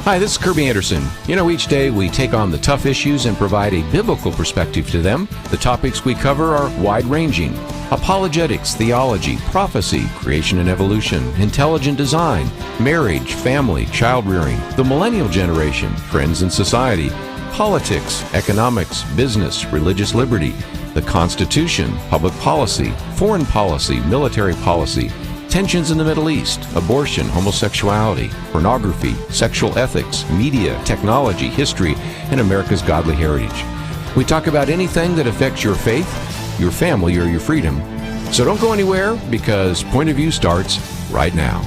Hi, this is Kerby Anderson. Each day we take on the tough issues and provide a biblical perspective to them. The topics we cover are wide-ranging: apologetics, theology, prophecy, creation and evolution, intelligent design, marriage, family, child-rearing, the millennial generation, trends in society, politics, economics, business, religious liberty, the Constitution, public policy, foreign policy, military policy, tensions in the Middle East, abortion, homosexuality, pornography, sexual ethics, media, technology, history, and America's godly heritage. We talk about anything that affects your faith, your family, or your freedom. So don't go anywhere, because Point of View starts right now.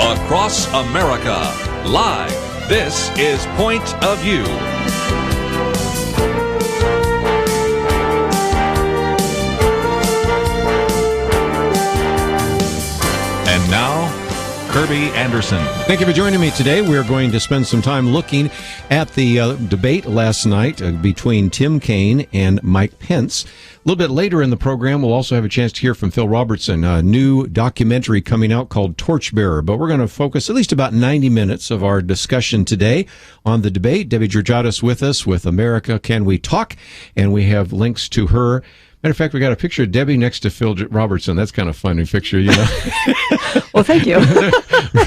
Across America, live. This is Point of View. And now, Kerby Anderson. Thank you for joining me today. We're going to spend some time looking at the debate last night between Tim Kaine and Mike Pence. A little bit later in the program, we'll also have a chance to hear from Phil Robertson, a new documentary coming out called Torchbearer. But we're going to focus at least about 90 minutes of our discussion today on the debate. Debbie Georgatos with us with America Can We Talk? And we have links to her. Matter of fact, we got a picture of Debbie next to Phil Robertson. That's kind of a funny picture, Well, thank you.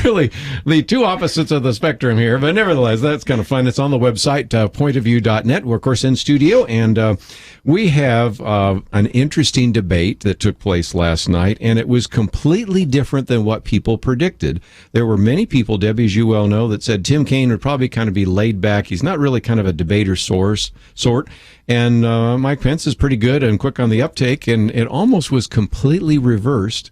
Really, the two opposites of the spectrum here, but nevertheless, that's kind of fun. It's on the website, pointofview.net. We're, of course, in studio, and we have an interesting debate that took place last night, and it was completely different than what people predicted. There were many people, Debbie, as you well know, that said Tim Kaine would probably kind of be laid back. He's not really kind of a debater sort. And Mike Pence is pretty good and quick on the uptake, and it almost was completely reversed.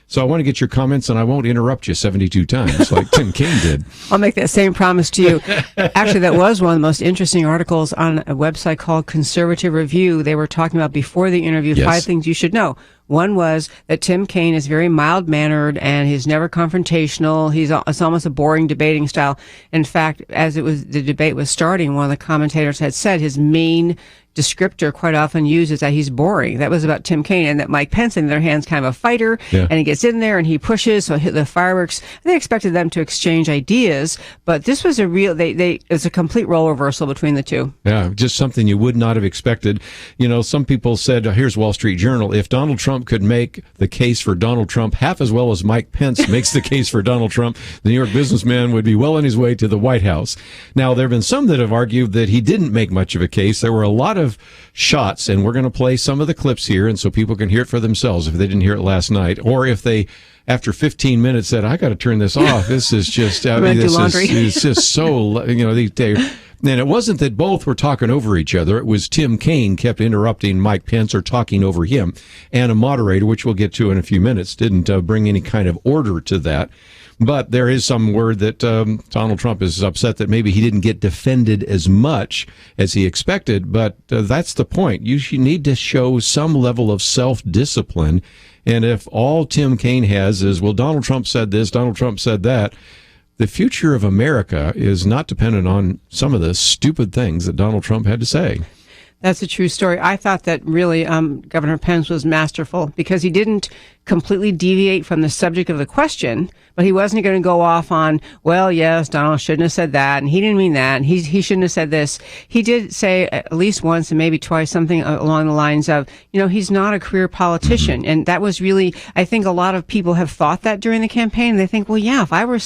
So I want to get your comments, and I won't interrupt you 72 times like Tim Kaine did. I'll make that same promise to you. Actually, that was one of the most interesting articles on a website called Conservative Review. They were talking about, before the interview, 5 things you should know. One was that Tim Kaine is very mild-mannered and he's never confrontational. It's almost a boring debating style. In fact, as the debate was starting, one of the commentators had said his main descriptor quite often used is that he's boring. That was about Tim Kaine, and that Mike Pence, on the other hand, is kind of a fighter, and he gets in there and he pushes, so hit the fireworks. They expected them to exchange ideas, but this was it was a complete role reversal between the two. Yeah, just something you would not have expected. Some people said, here's Wall Street Journal, if Donald Trump could make the case for Donald Trump half as well as Mike Pence makes the case for Donald Trump, the New York businessman would be well on his way to the White House. Now, there have been some that have argued that he didn't make much of a case. There were a lot of shots, and we're going to play some of the clips here, and so people can hear it for themselves if they didn't hear it last night, or if they, after 15 minutes, said, I got to turn this off. This is just, it's just so, and it wasn't that both were talking over each other. It was Tim Kaine kept interrupting Mike Pence or talking over him, and a moderator, which we'll get to in a few minutes, didn't bring any kind of order to that. But there is some word that Donald Trump is upset that maybe he didn't get defended as much as he expected. But that's the point. You need to show some level of self-discipline. And if all Tim Kaine has is, well, Donald Trump said this, Donald Trump said that, the future of America is not dependent on some of the stupid things that Donald Trump had to say. That's a true story. I thought that really Governor Pence was masterful, because he didn't completely deviate from the subject of the question, but he wasn't going to go off on, well, yes, Donald shouldn't have said that, and he didn't mean that, and he shouldn't have said this. He did say at least once and maybe twice something along the lines of, he's not a career politician. And that was really, I think a lot of people have thought that during the campaign. They think, well, yeah, if I were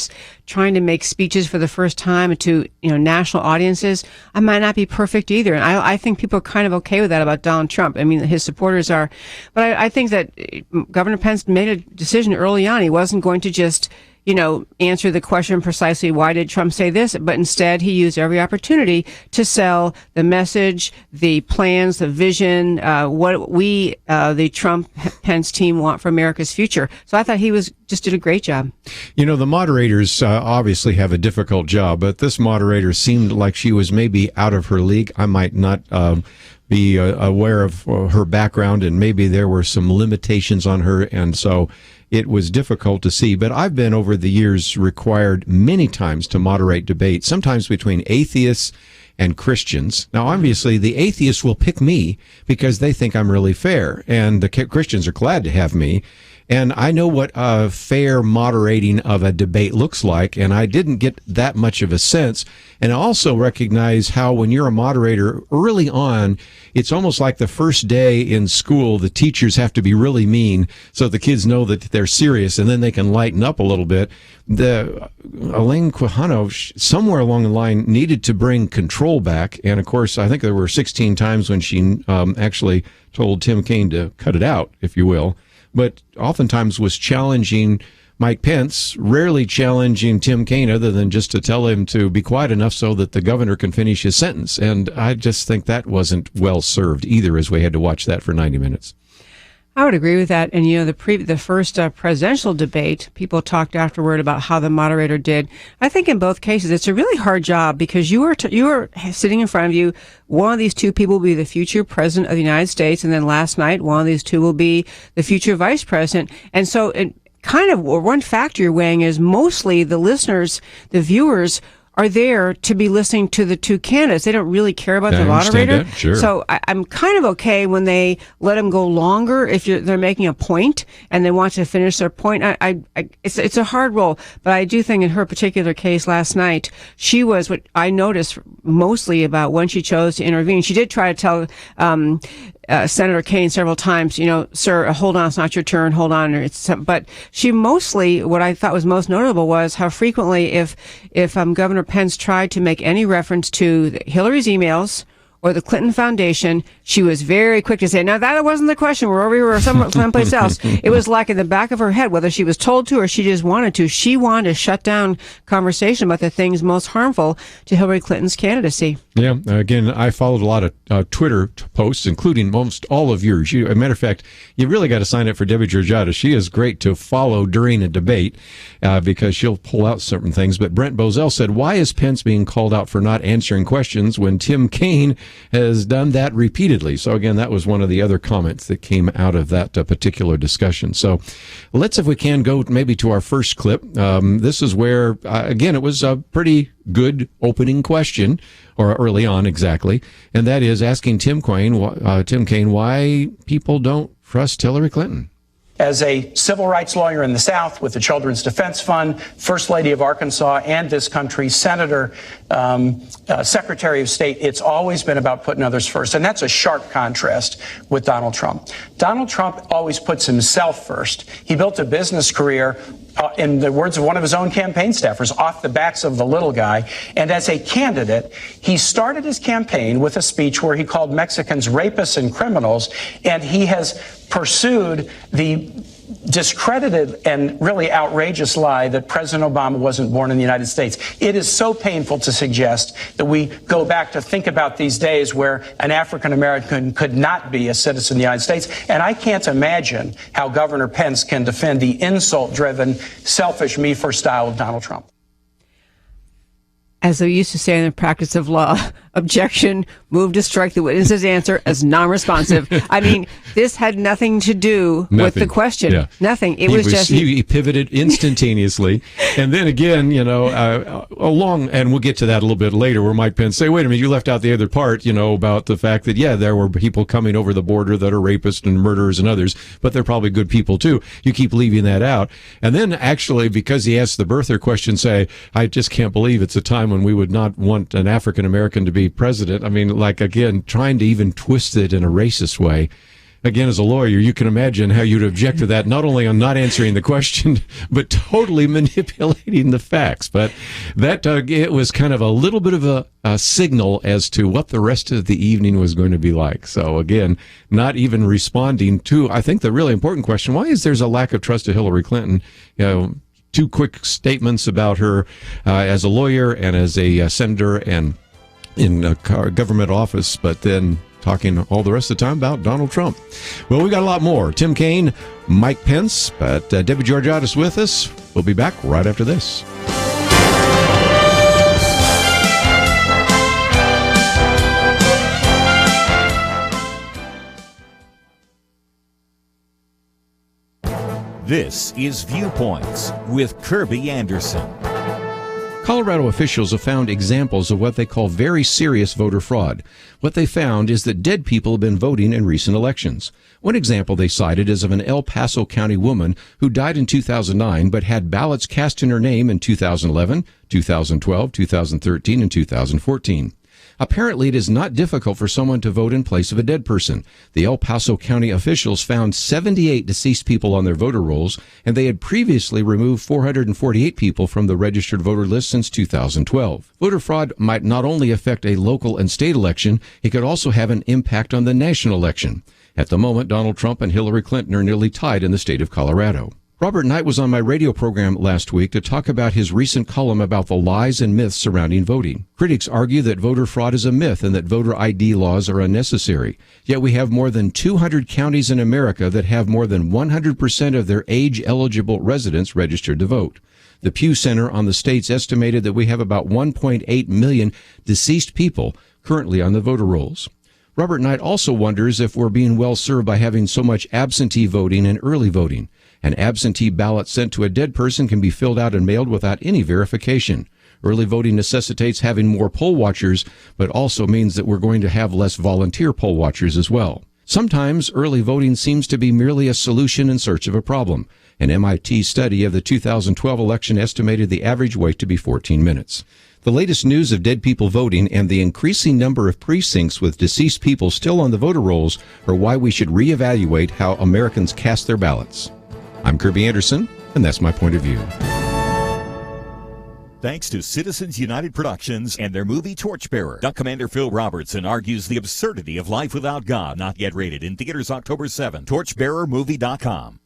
trying to make speeches for the first time to, national audiences, I might not be perfect either. And I think people are kind of okay with that about Donald Trump. I mean, his supporters are. But I think that Governor Pence made a decision early on. He wasn't going to just, answer the question precisely, why did Trump say this? But instead, he used every opportunity to sell the message, the plans, the vision, what we, the Trump-Pence team, want for America's future. So I thought he just did a great job. The moderators obviously have a difficult job, but this moderator seemed like she was maybe out of her league. I might not be aware of her background, and maybe there were some limitations on her, and so it was difficult to see. But I've been over the years required many times to moderate debate, sometimes between atheists and Christians. Now, obviously, the atheists will pick me because they think I'm really fair, and the Christians are glad to have me. And I know what a fair moderating of a debate looks like, and I didn't get that much of a sense. And I also recognize how when you're a moderator early on, it's almost like the first day in school, the teachers have to be really mean so the kids know that they're serious, and then they can lighten up a little bit. Elaine Quijano, somewhere along the line, needed to bring control back. And, of course, I think there were 16 times when she actually told Tim Kaine to cut it out, if you will. But oftentimes was challenging Mike Pence, rarely challenging Tim Kaine other than just to tell him to be quiet enough so that the governor can finish his sentence. And I just think that wasn't well served either, as we had to watch that for 90 minutes. I would agree with that. And, the first presidential debate, people talked afterward about how the moderator did. I think in both cases, it's a really hard job because you are sitting in front of you. One of these two people will be the future president of the United States. And then last night, one of these two will be the future vice president. And so one factor you're weighing is mostly the listeners, the viewers, are there to be listening to the two candidates. They don't really care about the moderator. Sure. So I'm kind of okay when they let them go longer if they're making a point and they want to finish their point. It's a hard role, but I do think in her particular case last night, she was what I noticed mostly about when she chose to intervene. She did try to tell Senator Kaine several times, sir, hold on, it's not your turn, hold on. But she mostly, what I thought was most notable was how frequently if Governor Pence tried to make any reference to Hillary's emails or the Clinton Foundation, she was very quick to say, no, that wasn't the question. We're over here or someplace else. It was like in the back of her head, whether she was told to or she just wanted to. She wanted to shut down conversation about the things most harmful to Hillary Clinton's candidacy. Yeah, again, I followed a lot of Twitter posts, including most all of yours. As a matter of fact, you really got to sign up for Debbie Georgatos. She is great to follow during a debate because she'll pull out certain things. But Brent Bozell said, why is Pence being called out for not answering questions when Tim Kaine has done that repeatedly? So again, that was one of the other comments that came out of that particular discussion. So let's, if we can, go maybe to our first clip. This is where, again, it was a pretty good opening question, or early on exactly, and that is asking Tim Kaine why people don't trust Hillary Clinton. As a civil rights lawyer in the South with the Children's Defense Fund, First Lady of Arkansas and this country's Senator, Secretary of State, it's always been about putting others first. And that's a sharp contrast with Donald Trump. Donald Trump always puts himself first. He built a business career, in the words of one of his own campaign staffers, off the backs of the little guy. And as a candidate, he started his campaign with a speech where he called Mexicans rapists and criminals, and he has pursued the discredited and really outrageous lie that President Obama wasn't born in the United States. It is so painful to suggest that we go back to think about these days where an African American could not be a citizen of the United States. And I can't imagine how Governor Pence can defend the insult-driven, selfish, me-first style of Donald Trump. As they used to say in the practice of law, objection, move to strike the witness's answer as non-responsive. I mean, this had nothing to do with the question. Yeah. Nothing. He pivoted instantaneously. And then again, and we'll get to that a little bit later, where Mike Pence say, wait a minute, you left out the other part, about the fact that, there were people coming over the border that are rapists and murderers and others, but they're probably good people too. You keep leaving that out. And then actually, because he asked the birther question, say, I just can't believe it's a time when we would not want an African American to be president. I mean, again, trying to even twist it in a racist way. Again, as a lawyer, you can imagine how you'd object to that, not only on not answering the question, but totally manipulating the facts. But that, it was kind of a little bit of a signal as to what the rest of the evening was going to be like. So again, not even responding to, I think, the really important question, why is there's a lack of trust of Hillary Clinton? Two quick statements about her as a lawyer and as a senator and in a government office, but then talking all the rest of the time about Donald Trump. Well, we got a lot more. Tim Kaine, Mike Pence, but Debbie Georgatos with us. We'll be back right after this. This is Viewpoints with Kerby Anderson. Colorado officials have found examples of what they call very serious voter fraud. What they found is that dead people have been voting in recent elections. One example they cited is of an El Paso County woman who died in 2009 but had ballots cast in her name in 2011, 2012, 2013, and 2014. Apparently, it is not difficult for someone to vote in place of a dead person. The El Paso County officials found 78 deceased people on their voter rolls, and they had previously removed 448 people from the registered voter list since 2012. Voter fraud might not only affect a local and state election, it could also have an impact on the national election. At the moment, Donald Trump and Hillary Clinton are nearly tied in the state of Colorado. Robert Knight was on my radio program last week to talk about his recent column about the lies and myths surrounding voting. Critics argue that voter fraud is a myth and that voter ID laws are unnecessary. Yet we have more than 200 counties in America that have more than 100% of their age-eligible residents registered to vote. The Pew Center on the states estimated that we have about 1.8 million deceased people currently on the voter rolls. Robert Knight also wonders if we're being well served by having so much absentee voting and early voting. An absentee ballot sent to a dead person can be filled out and mailed without any verification. Early voting necessitates having more poll watchers, but also means that we're going to have less volunteer poll watchers as well. Sometimes early voting seems to be merely a solution in search of a problem. An MIT study of the 2012 election estimated the average wait to be 14 minutes. The latest news of dead people voting and the increasing number of precincts with deceased people still on the voter rolls are why we should reevaluate how Americans cast their ballots. I'm Kerby Anderson, and that's my point of view. Thanks to Citizens United Productions and their movie Torchbearer, Duck Commander Phil Robertson argues the absurdity of life without God. Not yet rated. In theaters October 7. TorchbearerMovie.com.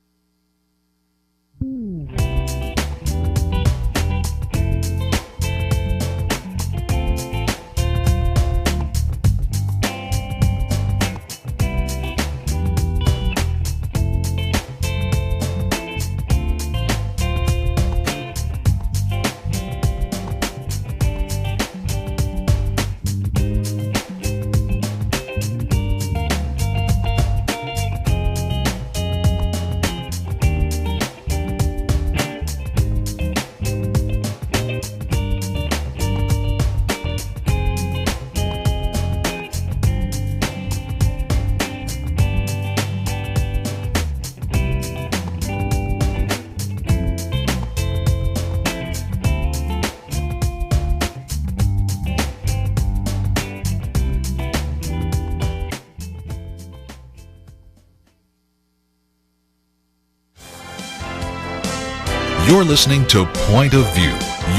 You're listening to Point of View,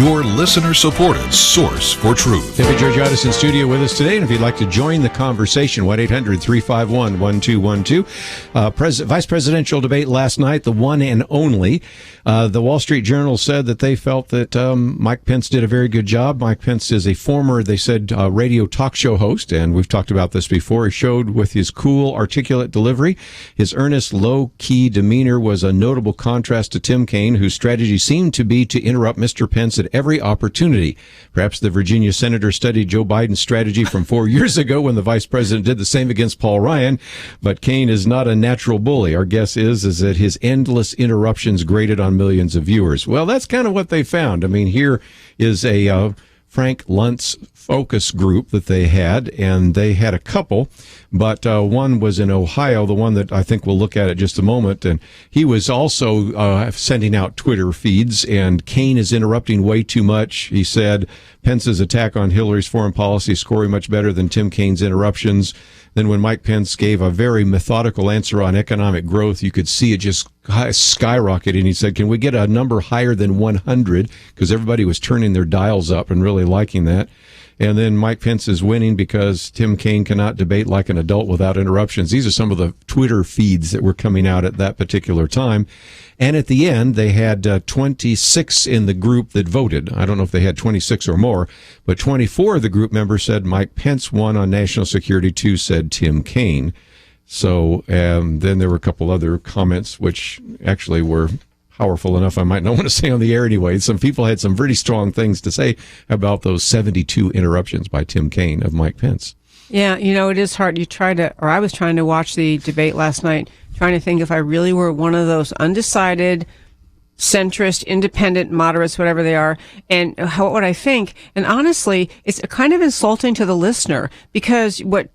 your listener-supported source for truth. Debbie Georgatos in studio with us today, and if you'd like to join the conversation, 1-800-351-1212. Vice presidential debate last night, the one and only. The Wall Street Journal said that they felt that Mike Pence did a very good job. Mike Pence is a former, they said, radio talk show host, and we've talked about this before. He showed with his cool, articulate delivery. His earnest, low-key demeanor was a notable contrast to Tim Kaine, whose strategy seemed to be to interrupt Mr. Pence at every opportunity. Perhaps the Virginia senator studied Joe Biden's strategy from 4 years ago when the vice president did the same against Paul Ryan, but Kaine is not a natural bully. Our guess is that his endless interruptions grated on millions of viewers. Well, that's kind of what they found. I mean, here is a Frank Luntz focus group that they had, and they had a couple, but one was in Ohio, the one that I think we'll look at in just a moment, and he was also sending out Twitter feeds, and Kaine is interrupting way too much. He said Pence's attack on Hillary's foreign policy is scoring much better than Tim Kaine's interruptions. Then when Mike Pence gave a very methodical answer on economic growth, you could see it just skyrocketed. And he said, can we get a number higher than 100? Because everybody was turning their dials up and really liking that. And then Mike Pence is winning because Tim Kaine cannot debate like an adult without interruptions. These are some of the Twitter feeds that were coming out at that particular time. And at the end, they had 26 in the group that voted. I don't know if they had 26 or more, but 24 of the group members said Mike Pence won on national security. 2 said Tim Kaine. So then there were a couple other comments, which actually were powerful enough I might not want to say on the air anyway. Some people had some pretty strong things to say about those 72 interruptions by Tim Kaine of Mike Pence. Yeah, you know, it is hard. I was trying to watch the debate last night, trying to think if I really were one of those undecided, centrist, independent, moderates, whatever they are, and what would I think? And honestly, it's kind of insulting to the listener, because what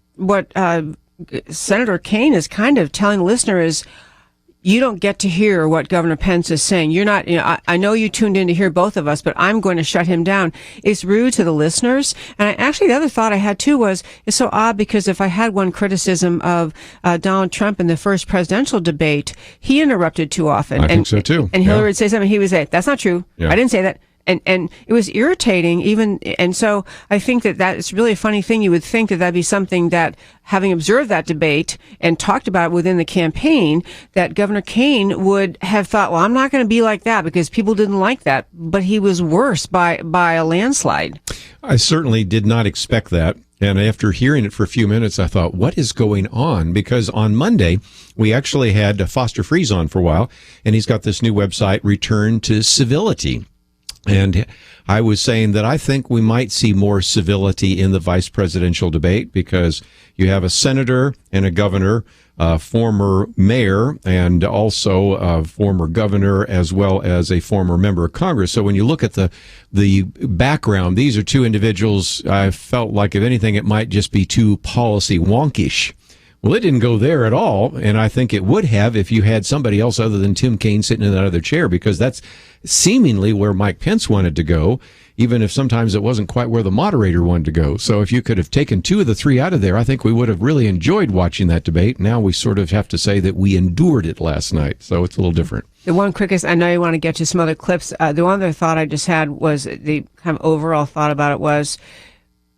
Senator Kaine is kind of telling the listener is, you don't get to hear what Governor Pence is saying. You're not, I know you tuned in to hear both of us, but I'm going to shut him down. It's rude to the listeners. And the other thought I had too was, it's so odd, because if I had one criticism of Donald Trump in the first presidential debate, he interrupted too often. I think so too. And Hillary would say something, he would say, that's not true. Yeah. I didn't say that. And it was irritating even. And so I think that is really a funny thing. You would think that that'd be something that, having observed that debate and talked about it within the campaign, that Governor Kaine would have thought, well, I'm not going to be like that because people didn't like that. But he was worse by a landslide. I certainly did not expect that. And after hearing it for a few minutes, I thought, what is going on? Because on Monday, we actually had Foster Freeze on for a while, and he's got this new website, Return to Civility. And I was saying that I think we might see more civility in the vice presidential debate, because you have a senator and a governor, former mayor, and also a former governor, as well as a former member of Congress. So when you look at the background, these are two individuals. I felt like, if anything, it might just be too policy wonkish. Well, it didn't go there at all, and I think it would have if you had somebody else other than Tim Kaine sitting in that other chair, because that's seemingly where Mike Pence wanted to go, even if sometimes it wasn't quite where the moderator wanted to go. So if you could have taken two of the three out of there, I think we would have really enjoyed watching that debate. Now we sort of have to say that we endured it last night, so it's a little different. The one quickest, I know you want to get to some other clips. The one other thought I just had was, the kind of overall thought about it was,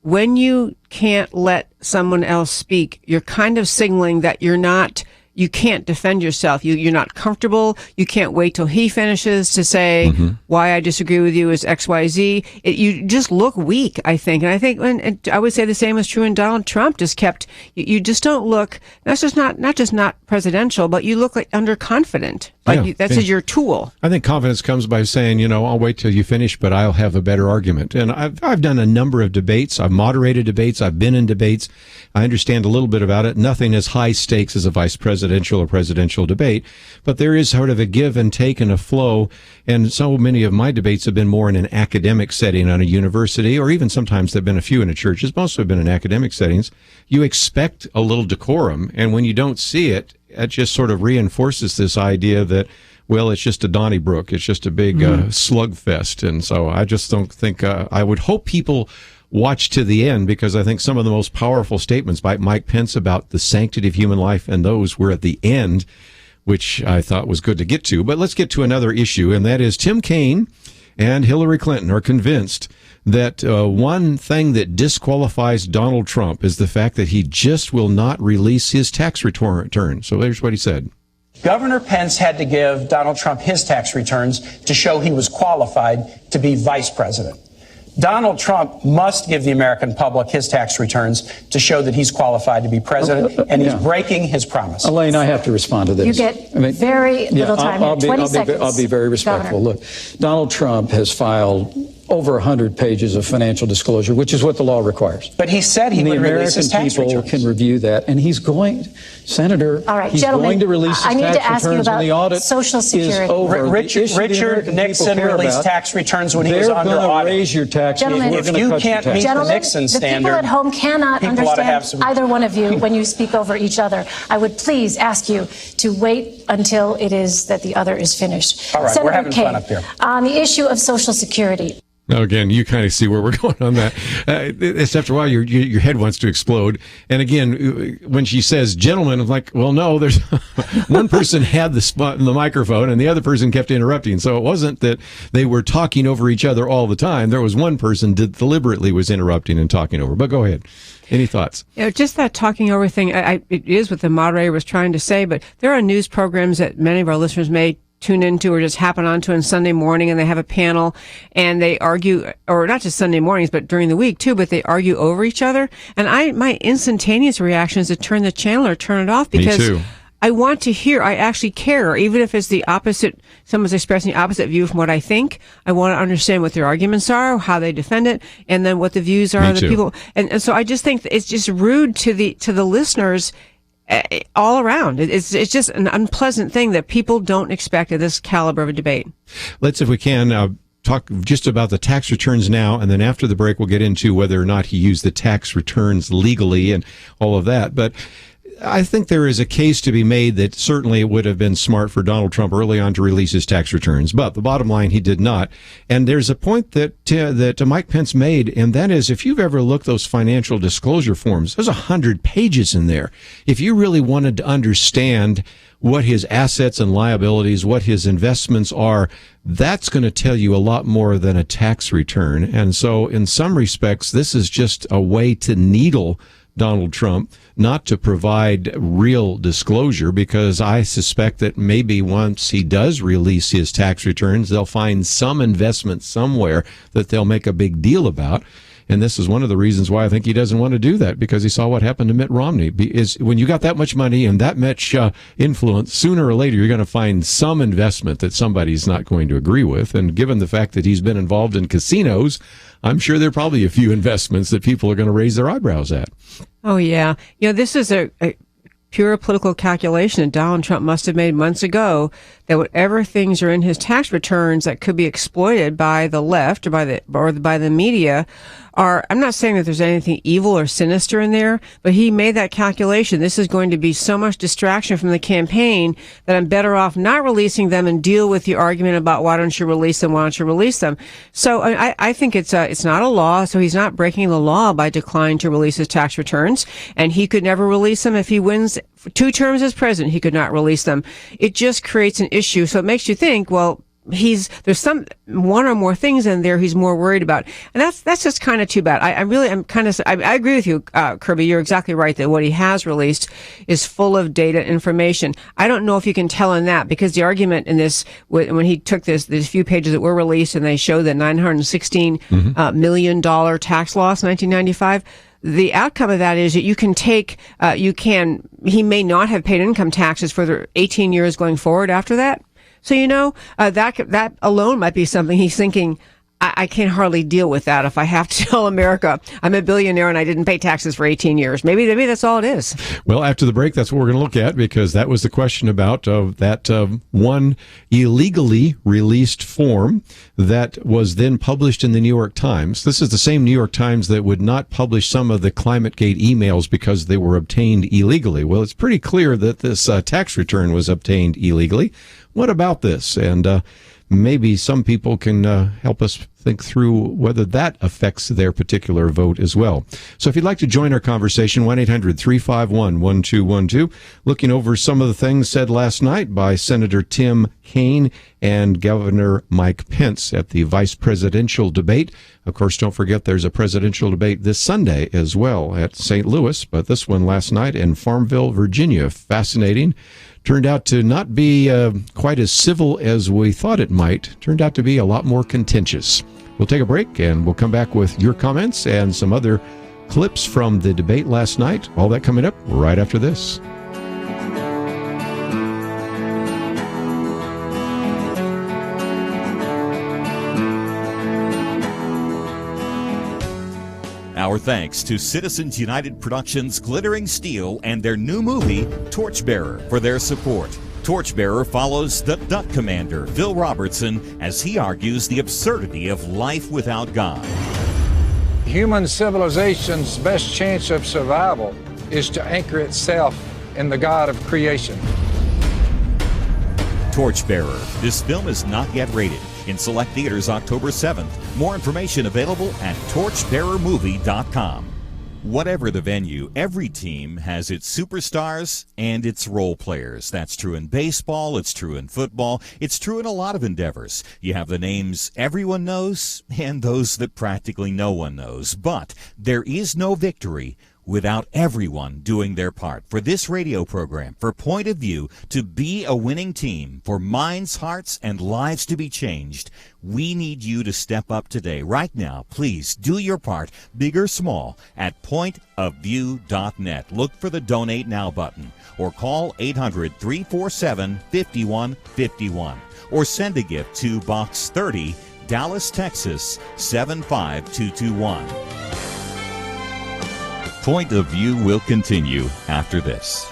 when you can't let someone else speak, you're kind of signaling that you can't defend yourself. You're not comfortable. You can't wait till he finishes to say why I disagree with you is X, Y, Z. You just look weak, I think. And I think, and I would say the same is true in Donald Trump. You just don't look, that's just not presidential, but you look like underconfident. Like that's your tool. I think confidence comes by saying, I'll wait till you finish, but I'll have a better argument. And I've done a number of debates. I've moderated debates. I've been in debates. I understand a little bit about it. Nothing as high stakes as a vice presidential or presidential debate, but there is sort of a give and take and a flow. And so many of my debates have been more in an academic setting on a university, or even sometimes there have been a few in a church. Most have been in academic settings. You expect a little decorum, and when you don't see it, it just sort of reinforces this idea that, well, it's just a Donnybrook. It's just a big slugfest. And so I just don't think, I would hope people watch to the end, because I think some of the most powerful statements by Mike Pence about the sanctity of human life and those were at the end, which I thought was good to get to. But let's get to another issue, and that is Tim Kaine and Hillary Clinton are convinced that one thing that disqualifies Donald Trump is the fact that he just will not release his tax return. So there's what he said. Governor Pence had to give Donald Trump his tax returns to show he was qualified to be vice president. Donald Trump must give the American public his tax returns to show that he's qualified to be president, and he's breaking his promise. Elaine, I have to respond to this. You get very little time. I'll be very respectful. Governor. Look, Donald Trump has filed over 100 pages of financial disclosure, which is what the law requires. But he said he would release his tax returns. The American people can review that, and he's going, Senator, all right, he's gentlemen, going to release his tax returns, and the audit Social Security. is over. Richard Nixon released tax returns when he was under audit. They're going to raise your taxes. If you can't meet the Nixon standard, the people at home cannot understand either one of you when you speak over each other. I would please ask you to wait until it is that the other is finished. All right, Senator we're having Kaine, fun up here. On the issue of Social Security. Now, again, you kind of see where we're going on that. It's after a while, your head wants to explode. And again, when she says gentlemen, I'm like, well, no, there's one person had the spot in the microphone and the other person kept interrupting. So it wasn't that they were talking over each other all the time. There was one person that deliberately was interrupting and talking over. But go ahead. Any thoughts? Just that talking over thing, it is what the moderator was trying to say, but there are news programs that many of our listeners may tune into or just happen onto on Sunday morning, and they have a panel and they argue, or not just Sunday mornings, but during the week too, but they argue over each other. And my instantaneous reaction is to turn the channel or turn it off, because I want to hear, I actually care, even if it's the opposite, someone's expressing the opposite view from what I think. I want to understand what their arguments are, how they defend it, and then what the views are of the people. And so I just think it's just rude to the listeners. all around. It's just an unpleasant thing that people don't expect at this caliber of a debate. Let's, if we can, talk just about the tax returns now, and then after the break we'll get into whether or not he used the tax returns legally and all of that. But I think there is a case to be made that certainly it would have been smart for Donald Trump early on to release his tax returns. But the bottom line, he did not. And there's a point that Mike Pence made, and that is, if you've ever looked those financial disclosure forms, there's 100 pages in there. If you really wanted to understand what his assets and liabilities, what his investments are, that's going to tell you a lot more than a tax return. And so in some respects, this is just a way to needle Donald Trump, not to provide real disclosure, because I suspect that maybe once he does release his tax returns, they'll find some investment somewhere that they'll make a big deal about. And this is one of the reasons why I think he doesn't want to do that, because he saw what happened to Mitt Romney. Is when you got that much money and that much influence, sooner or later you're going to find some investment that somebody's not going to agree with. And given the fact that he's been involved in casinos, I'm sure there are probably a few investments that people are going to raise their eyebrows at. Oh, yeah. This is a pure political calculation that Donald Trump must have made months ago, that whatever things are in his tax returns that could be exploited by the left or by the media are, I'm not saying that there's anything evil or sinister in there, but he made that calculation. This is going to be so much distraction from the campaign that I'm better off not releasing them and deal with the argument about why don't you release them. So I think it's not a law, so he's not breaking the law by declining to release his tax returns, and he could never release them if he wins 2 terms as president. He could not release them. It just creates an issue. So it makes you think, well, there's some one or more things in there he's more worried about, and that's just kind of too bad. I agree with you, Kerby. You're exactly right that what he has released is full of data information. I don't know if you can tell in that, because the argument in this, when he took these few pages that were released and they show the $916 million tax loss in 1995. The outcome of that is that you can take, he may not have paid income taxes for the 18 years going forward after that. So, that alone might be something he's thinking, I can hardly deal with that if I have to tell America I'm a billionaire and I didn't pay taxes for 18 years. Maybe that's all it is. Well, after the break, that's what we're going to look at, because that was the question about that one illegally released form that was then published in the New York Times. This is the same New York Times that would not publish some of the ClimateGate emails because they were obtained illegally. Well, it's pretty clear that this tax return was obtained illegally. What about this? And maybe some people can help us think through whether that affects their particular vote as well. So if you'd like to join our conversation, 1-800-351-1212. Looking over some of the things said last night by Senator Tim Kaine and Governor Mike Pence at the vice presidential debate. Of course, don't forget there's a presidential debate this Sunday as well at St. Louis, but this one last night in Farmville, Virginia. Fascinating. Turned out to not be quite as civil as we thought it might. Turned out to be a lot more contentious. We'll take a break and we'll come back with your comments and some other clips from the debate last night. All that coming up right after this. Our thanks to Citizens United Productions Glittering Steel and their new movie, Torchbearer, for their support. Torchbearer follows the Duck Commander, Phil Robertson, as he argues the absurdity of life without God. Human civilization's best chance of survival is to anchor itself in the God of creation. Torchbearer. This film is not yet rated. In select theaters October 7th. More information available at torchbearermovie.com. Whatever the venue, every team has its superstars and its role players. That's true in baseball, it's true in football, it's true in a lot of endeavors. You have the names everyone knows and those that practically no one knows. But there is no victory without everyone doing their part. For this radio program, for Point of View to be a winning team, for minds, hearts, and lives to be changed, we need you to step up today. Right now, please do your part, big or small, at pointofview.net. Look for the Donate Now button or call 800-347-5151 or send a gift to Box 30, Dallas, Texas 75221. Point of View will continue after this.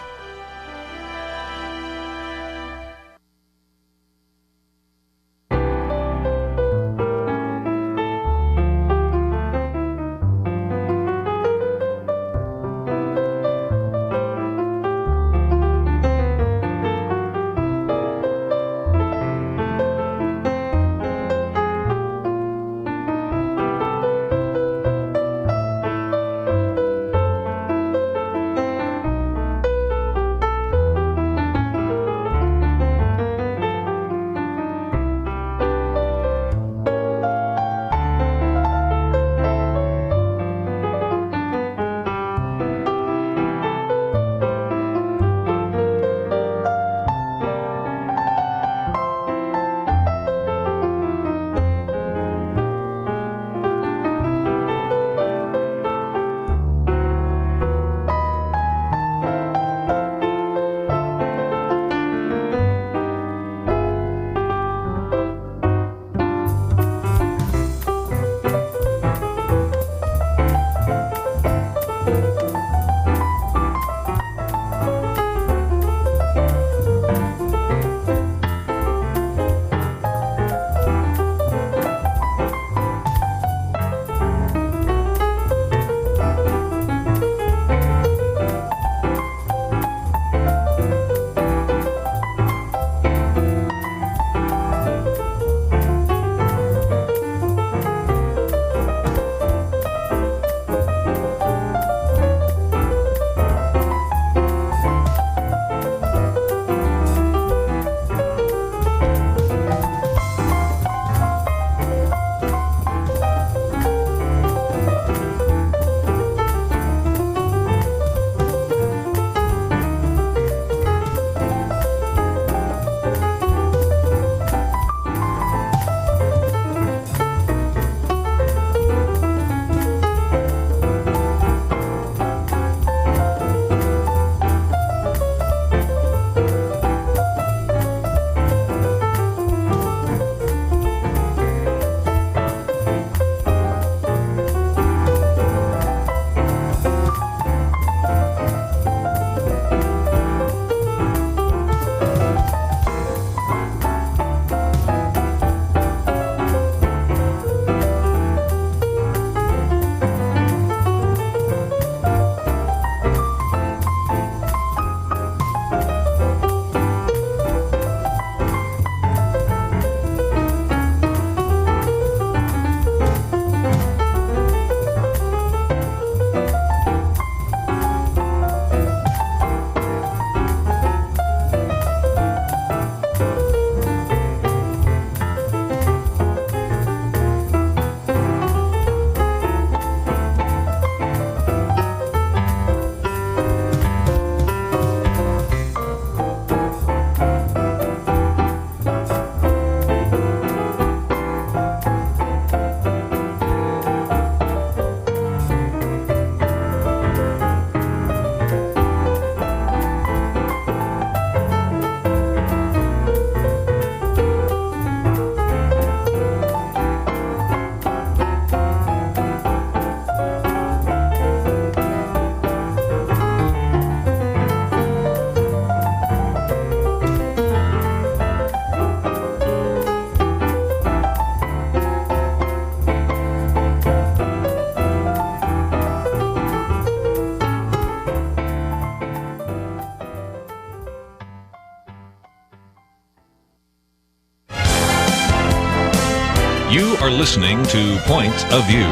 are listening to Point of View.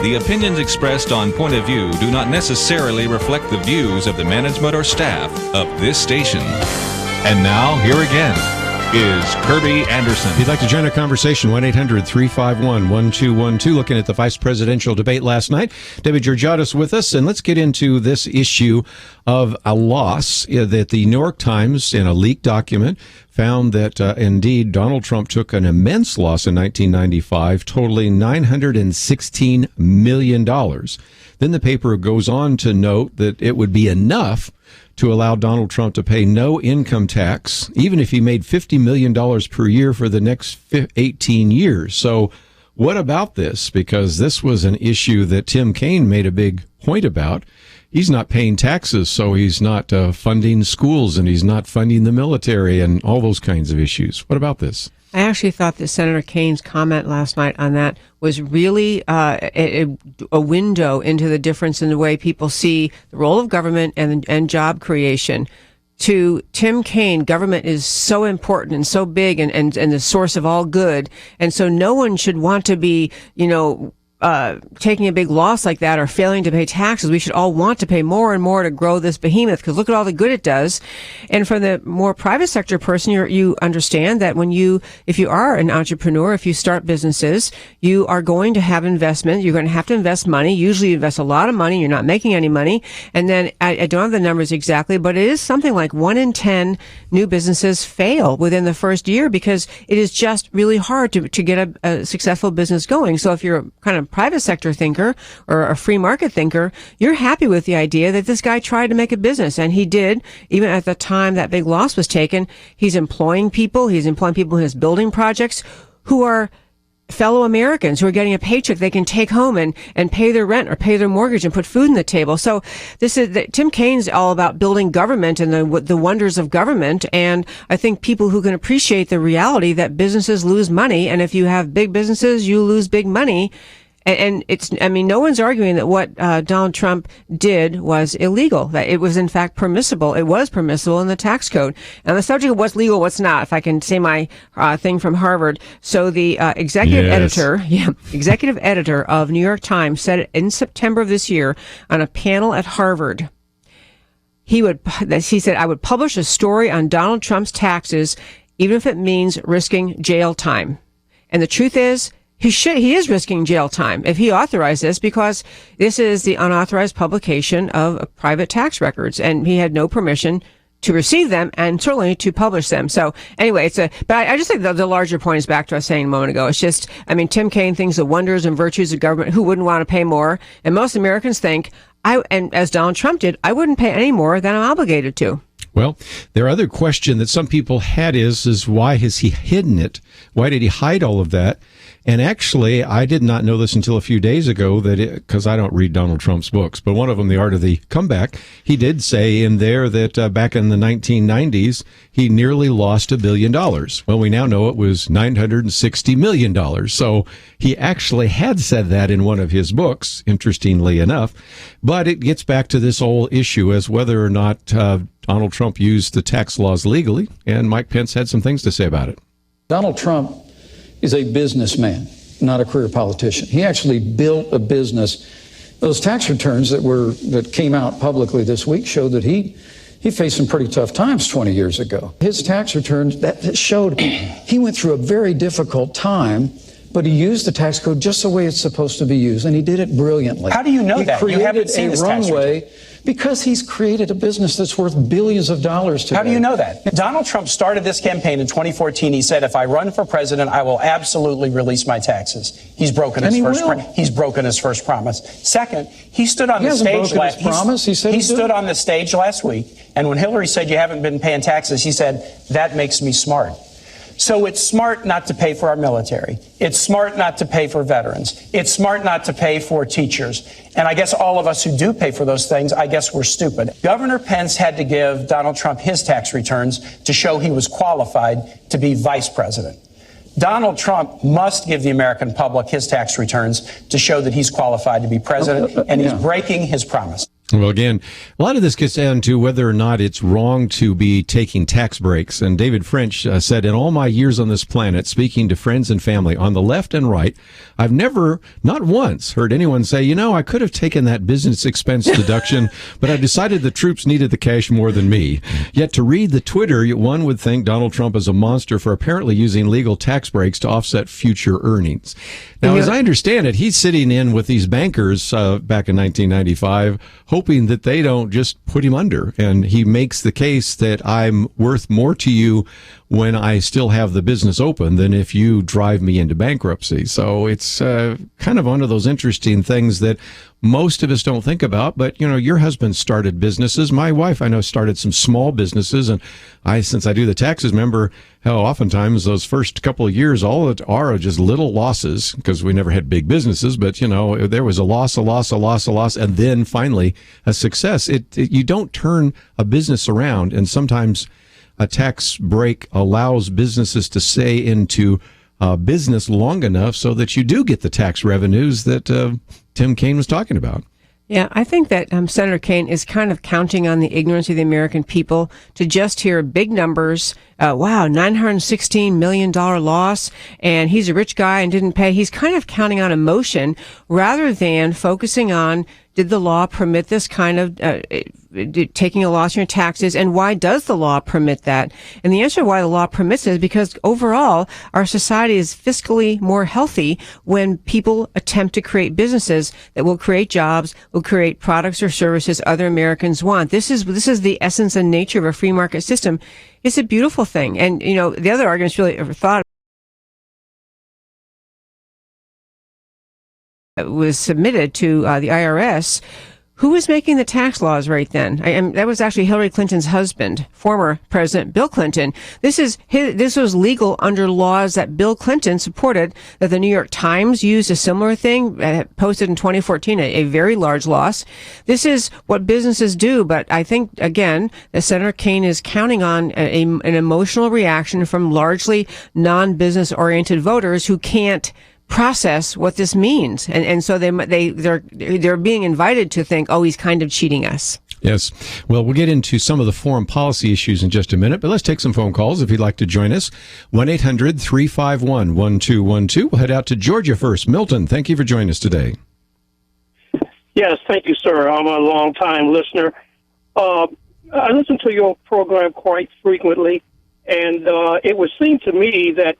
The opinions expressed on Point of View do not necessarily reflect the views of the management or staff of this station. And now, here again is Kerby Anderson. If you'd like to join our conversation, 1-800-351-1212. Looking at the vice presidential debate last night. Debbie Georgatos with us, and let's get into this issue of a loss that the New York Times, in a leaked document, found that indeed Donald Trump took an immense loss in 1995, totaling $916 million. Then the paper goes on to note that it would be enough to allow Donald Trump to pay no income tax, even if he made $50 million per year for the next 18 years. So what about this? Because this was an issue that Tim Kaine made a big point about. He's not paying taxes, so he's not funding schools, and he's not funding the military and all those kinds of issues. What about this? I actually thought that Senator Kaine's comment last night on that was really a window into the difference in the way people see the role of government and job creation. To Tim Kaine, government is so important and so big and the source of all good. And so no one should want to be, taking a big loss like that or failing to pay taxes. We should all want to pay more and more to grow this behemoth, because look at all the good it does. And for the more private sector person, you understand that if you are an entrepreneur, if you start businesses, you are going to have investment. You're going to have to invest money. Usually you invest a lot of money. You're not making any money. And then I don't have the numbers exactly, but it is something like 1 in 10 new businesses fail within the first year, because it is just really hard to get a successful business going. So if you're kind of private sector thinker or a free market thinker, you're happy with the idea that this guy tried to make a business, and he did. Even at the time that big loss was taken, he's employing people in his building projects who are fellow Americans who are getting a paycheck they can take home and pay their rent or pay their mortgage and put food on the table. So Tim Kaine's all about building government and the wonders of government. And I think people who can appreciate the reality that businesses lose money, and if you have big businesses, you lose big money. And no one's arguing that what Donald Trump did was illegal, that it was in fact permissible. It was permissible in the tax code. And the subject of what's legal, what's not, if I can say my thing from Harvard. So the executive editor of New York Times said in September of this year on a panel at Harvard, he said, I would publish a story on Donald Trump's taxes, even if it means risking jail time. And the truth is, he is risking jail time if he authorized this, because this is the unauthorized publication of private tax records, and he had no permission to receive them and certainly to publish them. So anyway, but I just think the larger point is back to what I was saying a moment ago. It's just, Tim Kaine thinks the wonders and virtues of government. Who wouldn't want to pay more? And most Americans think, and as Donald Trump did, I wouldn't pay any more than I'm obligated to. Well, their other question that some people had is why has he hidden it? Why did he hide all of that? And actually, I did not know this until a few days ago, because I don't read Donald Trump's books, but one of them, The Art of the Comeback, he did say in there that back in the 1990s, he nearly lost $1 billion. Well, we now know it was $960 million. So he actually had said that in one of his books, interestingly enough. But it gets back to this whole issue as whether or not Donald Trump used the tax laws legally, and Mike Pence had some things to say about it. Donald Trump is a businessman, not a career politician. He actually built a business. Those tax returns that came out publicly this week showed that he faced some pretty tough times 20 years ago. His tax returns that showed he went through a very difficult time, but he used the tax code just the way it's supposed to be used, and he did it brilliantly. How do you know that? You haven't seen his tax return. Because he's created a business that's worth billions of dollars today. How do you know that? Donald Trump started this campaign in 2014. He said, if I run for president, I will absolutely release my taxes. He's broken his first promise. Second, he stood on the stage on the stage last week, and when Hillary said you haven't been paying taxes, he said, that makes me smart. So it's smart not to pay for our military. It's smart not to pay for veterans. It's smart not to pay for teachers. And I guess all of us who do pay for those things, I guess we're stupid. Governor Pence had to give Donald Trump his tax returns to show he was qualified to be vice president. Donald Trump must give the American public his tax returns to show that he's qualified to be president, and he's breaking his promise. Well, again, a lot of this gets down to whether or not it's wrong to be taking tax breaks. And David French said, in all my years on this planet, speaking to friends and family on the left and right, I've never, not once, heard anyone say, I could have taken that business expense deduction, but I decided the troops needed the cash more than me. Yet to read the Twitter, one would think Donald Trump is a monster for apparently using legal tax breaks to offset future earnings. Now, as I understand it, he's sitting in with these bankers back in 1995, hoping that they don't just put him under. And he makes the case that I'm worth more to you when I still have the business open than if you drive me into bankruptcy. So it's kind of one of those interesting things that most of us don't think about. But, your husband started businesses. My wife, I know, started some small businesses. And since I do the taxes, remember how oftentimes those first couple of years, all it are just little losses, because we never had big businesses. But, there was a loss, and then finally a success. You don't turn a business around, and sometimes a tax break allows businesses to stay into business long enough so that you do get the tax revenues that Tim Kaine was talking about. Yeah, I think that Senator Kaine is kind of counting on the ignorance of the American people to just hear big numbers. Wow, $916 million loss, and he's a rich guy and didn't pay. He's kind of counting on emotion rather than focusing on, did the law permit this kind of taking a loss in your taxes, and why does the law permit that? And the answer to why the law permits it is because overall our society is fiscally more healthy when people attempt to create businesses that will create jobs, will create products or services other Americans want. This is the essence and nature of a free market system. It's a beautiful thing. And the other arguments really ever thought was submitted to the IRS. Who was making the tax laws right then? That was actually Hillary Clinton's husband, former President Bill Clinton. This was legal under laws that Bill Clinton supported, that the New York Times used a similar thing, posted in 2014, a very large loss. This is what businesses do, but I think, again, that Senator Kaine is counting on an emotional reaction from largely non-business oriented voters who can't process what this means, and so they're being invited to think, oh, he's kind of cheating us. Yes. Well, we'll get into some of the foreign policy issues in just a minute, but let's take some phone calls if you'd like to join us. 1-800-351-1212. We'll head out to Georgia first. Milton, thank you for joining us today. Yes, thank you, sir. I'm a long-time listener. I listen to your program quite frequently, and it would seem to me that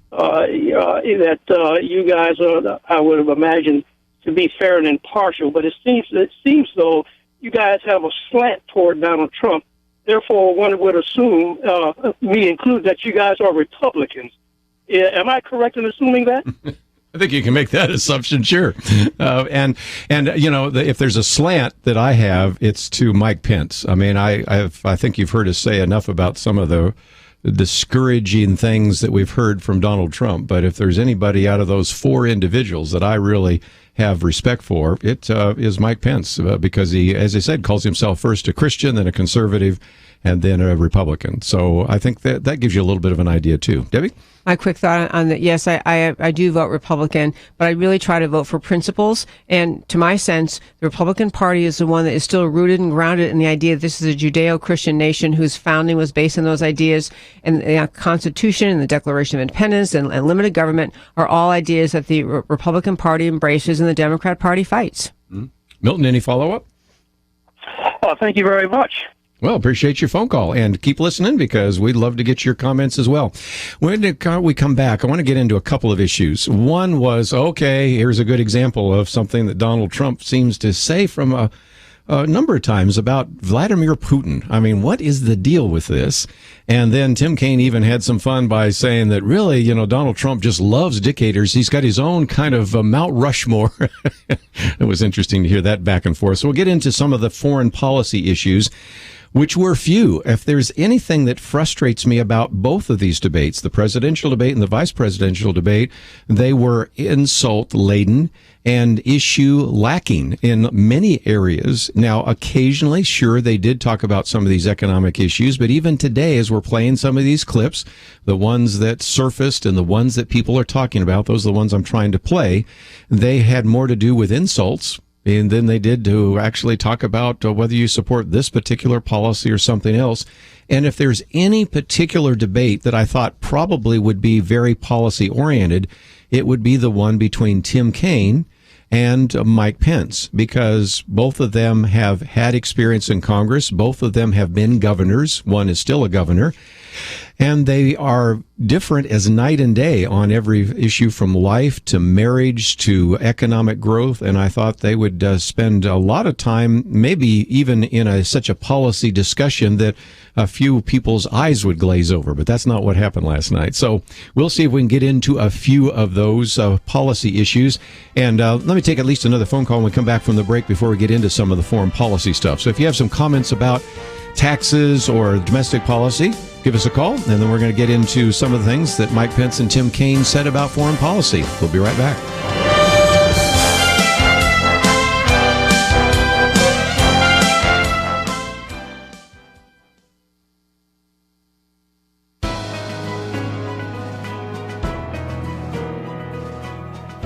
you guys are, I would have imagined, to be fair and impartial, but it seems though you guys have a slant toward Donald Trump. Therefore, one would assume, me included, that you guys are Republicans. Am I correct in assuming that? I think you can make that assumption, sure. And if there's a slant that I have, it's to Mike Pence. I mean, I think you've heard us say enough about some of the discouraging things that we've heard from Donald Trump. But if there's anybody out of those four individuals that I really have respect for, it is Mike Pence, because he, as I said, calls himself first a Christian, then a conservative, and then a Republican. So I think that gives you a little bit of an idea, too. Debbie? My quick thought on that, yes, I do vote Republican, but I really try to vote for principles. And to my sense, the Republican Party is the one that is still rooted and grounded in the idea that this is a Judeo-Christian nation whose founding was based on those ideas. And the Constitution and the Declaration of Independence and limited government are all ideas that the Republican Party embraces and the Democrat Party fights. Mm-hmm. Milton, any follow-up? Thank you very much. Well, appreciate your phone call, and keep listening because we'd love to get your comments as well. When we come back, I want to get into a couple of issues. One was, okay, here's a good example of something that Donald Trump seems to say from a number of times about Vladimir Putin. I mean, what is the deal with this? And then Tim Kaine even had some fun by saying that really, Donald Trump just loves dictators. He's got his own kind of Mount Rushmore. It was interesting to hear that back and forth. So we'll get into some of the foreign policy issues, which were few. If there's anything that frustrates me about both of these debates, the presidential debate and the vice presidential debate, they were insult-laden and issue lacking in many areas. Now, occasionally, sure, they did talk about some of these economic issues, but even today, as we're playing some of these clips, the ones that surfaced and the ones that people are talking about, those are the ones I'm trying to play, they had more to do with insults And then they did to actually talk about whether you support this particular policy or something else. And if there's any particular debate that I thought probably would be very policy oriented, it would be the one between Tim Kaine and Mike Pence, because both of them have had experience in Congress. Both of them have been governors. One is still a governor. And they are different as night and day on every issue, from life to marriage to economic growth. And I thought they would spend a lot of time, maybe even in such a policy discussion, that a few people's eyes would glaze over. But that's not what happened last night. So we'll see if we can get into a few of those policy issues. And let me take at least another phone call when we come back from the break before we get into some of the foreign policy stuff. So if you have some comments about taxes or domestic policy, give us a call, and then we're going to get into some of the things that Mike Pence and Tim Kaine said about foreign policy. We'll be right back.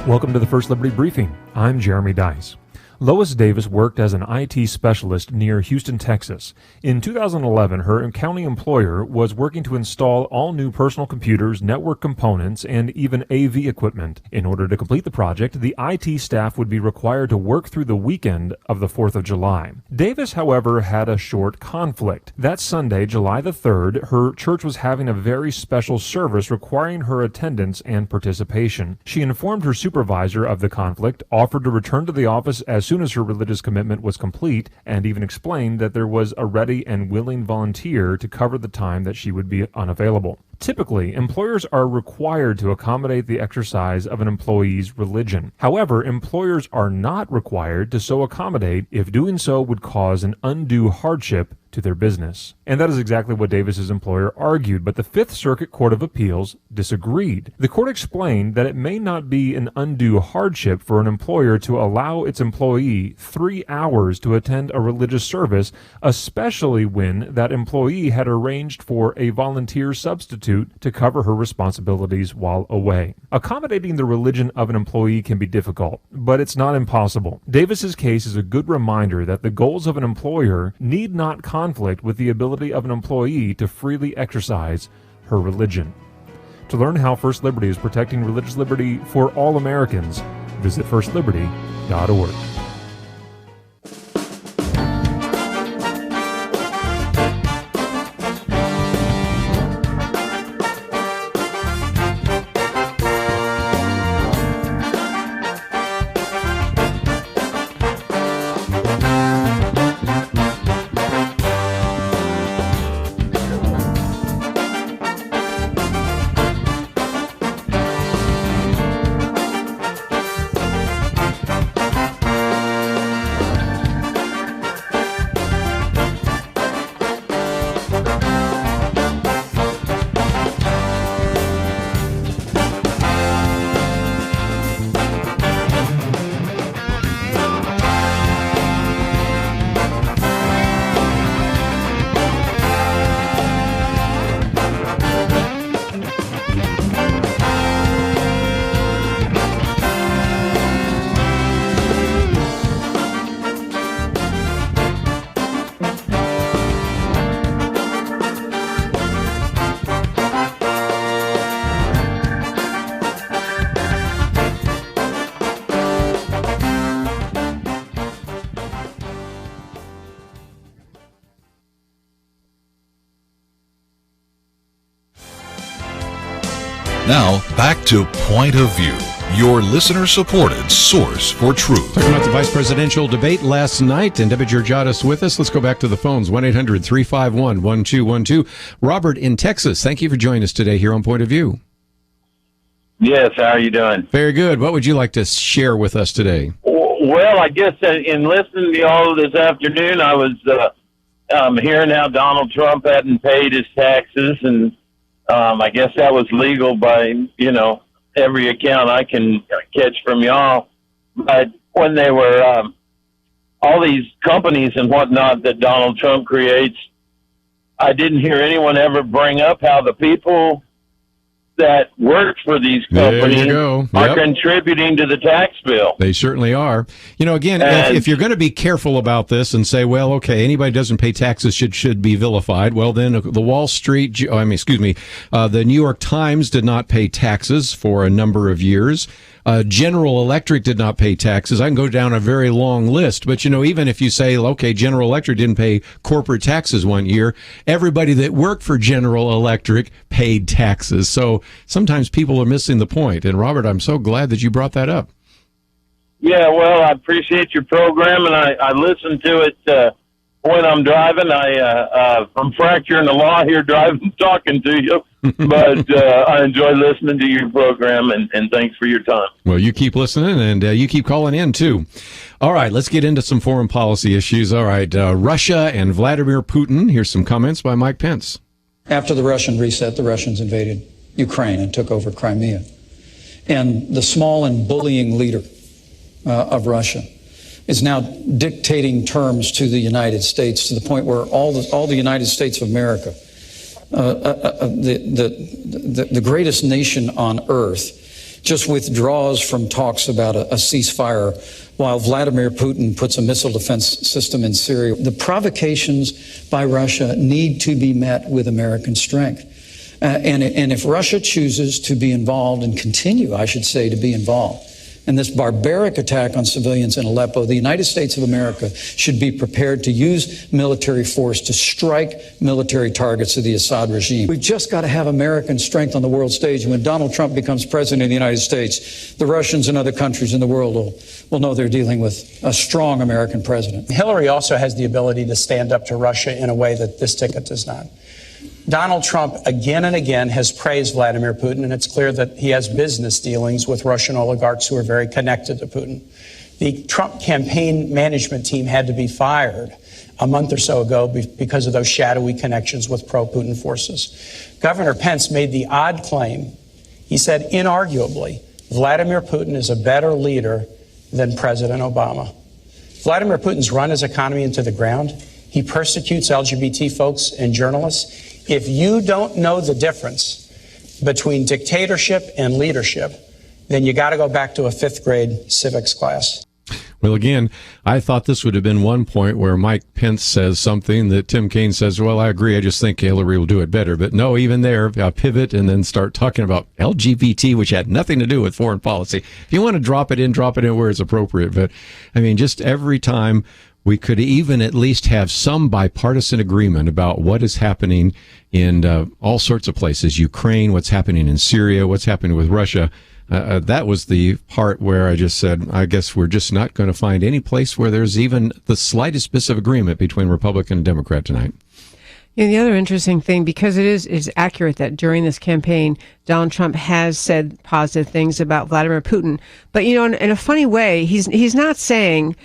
Welcome to the First Liberty Briefing. I'm Jeremy Dice. Lois Davis worked as an IT specialist near Houston, Texas. In 2011, her county employer was working to install all new personal computers, network components, and even AV equipment. In order to complete the project, the IT staff would be required to work through the weekend of the 4th of July. Davis, however, had a short conflict. That Sunday, July the 3rd, her church was having a very special service requiring her attendance and participation. She informed her supervisor of the conflict, offered to return to the office as soon as her religious commitment was complete, and even explained that there was a ready and willing volunteer to cover the time that she would be unavailable. Typically, employers are required to accommodate the exercise of an employee's religion. However, employers are not required to so accommodate if doing so would cause an undue hardship to their business. And that is exactly what Davis's employer argued, but the Fifth Circuit Court of Appeals disagreed. The court explained that it may not be an undue hardship for an employer to allow its employee 3 hours to attend a religious service, especially when that employee had arranged for a volunteer substitute to cover her responsibilities while away. Accommodating the religion of an employee can be difficult, but it's not impossible. Davis's case is a good reminder that the goals of an employer need not conflict with the ability of an employee to freely exercise her religion. To learn how First Liberty is protecting religious liberty for all Americans, visit firstliberty.org. Now, back to Point of View, your listener-supported source for truth. Talking about the vice presidential debate last night, and Debbie Georgatos with us. Let's go back to the phones, 1-800-351-1212. Robert in Texas, thank you for joining us today here on Point of View. Yes, how are you doing? Very good. What would you like to share with us today? Well, I guess in listening to y'all this afternoon, I was hearing how Donald Trump hadn't paid his taxes, and I guess that was legal by, every account I can catch from y'all. But when they were all these companies and whatnot that Donald Trump creates, I didn't hear anyone ever bring up how the people that work for these companies are contributing to the tax bill. They certainly are. You know, again, if you're going to be careful about this and say, well, okay, anybody who doesn't pay taxes should be vilified. Well, then the the New York Times did not pay taxes for a number of years. General Electric did not pay taxes. I can go down a very long list, but even if you say, okay, General Electric didn't pay corporate taxes one year, everybody that worked for General Electric paid taxes. So sometimes people are missing the point. And Robert, I'm so glad that you brought that up. Yeah, well, I appreciate your program, and I listen to it when I'm driving. I'm fracturing the law here driving, talking to you. But I enjoy listening to your program, and thanks for your time. Well, you keep listening, and you keep calling in, too. All right, let's get into some foreign policy issues. All right, Russia and Vladimir Putin. Here's some comments by Mike Pence. After the Russian reset, the Russians invaded Ukraine and took over Crimea. And the small and bullying leader of Russia is now dictating terms to the United States to the point where all the United States of America, the greatest nation on earth, just withdraws from talks about a ceasefire while Vladimir Putin puts a missile defense system in Syria. The provocations by Russia need to be met with American strength. And if Russia chooses to be involved and continue, I should say, to be involved in this barbaric attack on civilians in Aleppo, the United States of America should be prepared to use military force to strike military targets of the Assad regime. We've just got to have American strength on the world stage. And when Donald Trump becomes president of the United States, the Russians and other countries in the world will know they're dealing with a strong American president. Hillary also has the ability to stand up to Russia in a way that this ticket does not. Donald Trump again and again has praised Vladimir Putin, and it's clear that he has business dealings with Russian oligarchs who are very connected to Putin. The Trump campaign management team had to be fired a month or so ago because of those shadowy connections with pro-Putin forces. Governor Pence made the odd claim. He said, inarguably, Vladimir Putin is a better leader than President Obama. Vladimir Putin's run his economy into the ground. He persecutes LGBT folks and journalists. If you don't know the difference between dictatorship and leadership, then you got to go back to a 5th grade civics class. Well, again, I thought this would have been one point where Mike Pence says something that Tim Kaine says, well, I agree, I just think Hillary will do it better. But no, even there, pivot and then start talking about LGBT, which had nothing to do with foreign policy. If you want to drop it in where it's appropriate. But, I mean, just every time we could even at least have some bipartisan agreement about what is happening in all sorts of places, Ukraine, what's happening in Syria, what's happening with Russia. That was the part where I just said, I guess we're just not going to find any place where there's even the slightest bit of agreement between Republican and Democrat tonight. You know, the other interesting thing, because it is accurate that during this campaign, Donald Trump has said positive things about Vladimir Putin. But, you know, in a funny way, he's not saying,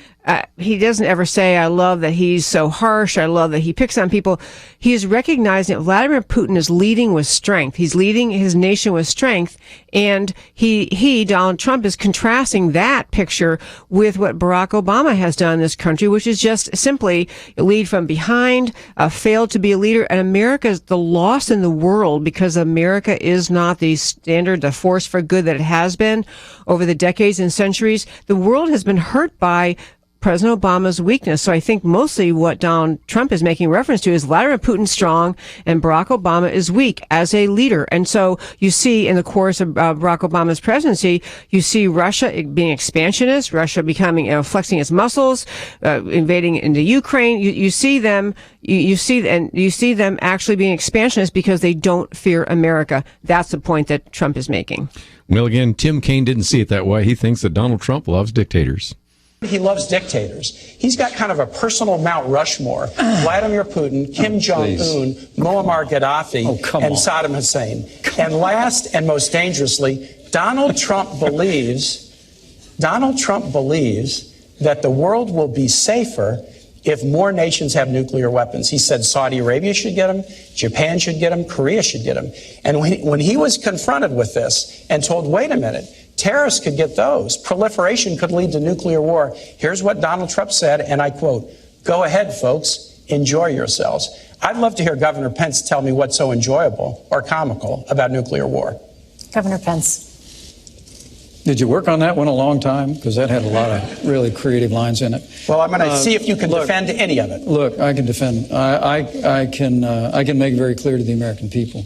he doesn't ever say, I love that he's so harsh. I love that he picks on people. He is recognizing that Vladimir Putin is leading with strength. He's leading his nation with strength. And Donald Trump, is contrasting that picture with what Barack Obama has done in this country, which is just simply lead from behind, failed to be a leader. And America is the loss in the world because America is not the standard, the force for good that it has been over the decades and centuries. The world has been hurt by President Obama's weakness. So I think mostly what Donald Trump is making reference to is Vladimir Putin strong and Barack Obama is weak as a leader. And so you see in the course of Barack Obama's presidency, you see Russia being expansionist, Russia becoming, flexing its muscles, invading into Ukraine. You see them actually being expansionist because they don't fear America. That's the point that Trump is making. Well, again, Tim Kaine didn't see it that way. He thinks that Donald Trump loves dictators. He loves dictators. He's got kind of a personal Mount Rushmore. Vladimir Putin, Kim Jong-un, Muammar Gaddafi, and Saddam Hussein. And last and most dangerously, Donald Trump believes that the world will be safer if more nations have nuclear weapons. He said Saudi Arabia should get them, Japan should get them, Korea should get them. And when he was confronted with this and told, wait a minute, terrorists could get those, proliferation could lead to nuclear war, here's what Donald Trump said, and I quote, go ahead, folks, enjoy yourselves. I'd love to hear Governor Pence tell me what's so enjoyable or comical about nuclear war. Governor Pence. Did you work on that one a long time? Because that had a lot of really creative lines in it. Well, I'm going to see if you can defend any of it. Look, I can defend. I can make it very clear to the American people.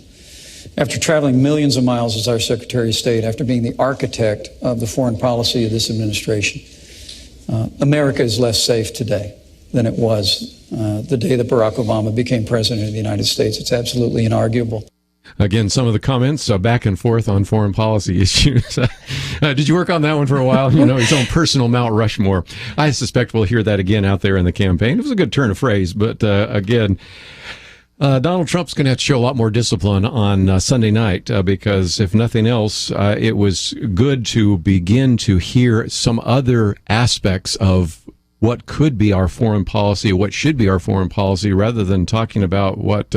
After traveling millions of miles as our Secretary of State, after being the architect of the foreign policy of this administration, America is less safe today than it was the day that Barack Obama became president of the United States. It's absolutely inarguable. Again, some of the comments back and forth on foreign policy issues. Did you work on that one for a while? You know, his own personal Mount Rushmore. I suspect we'll hear that again out there in the campaign. It was a good turn of phrase, but again, Donald Trump's going to have to show a lot more discipline on Sunday night because, if nothing else, it was good to begin to hear some other aspects of what could be our foreign policy, what should be our foreign policy, rather than talking about what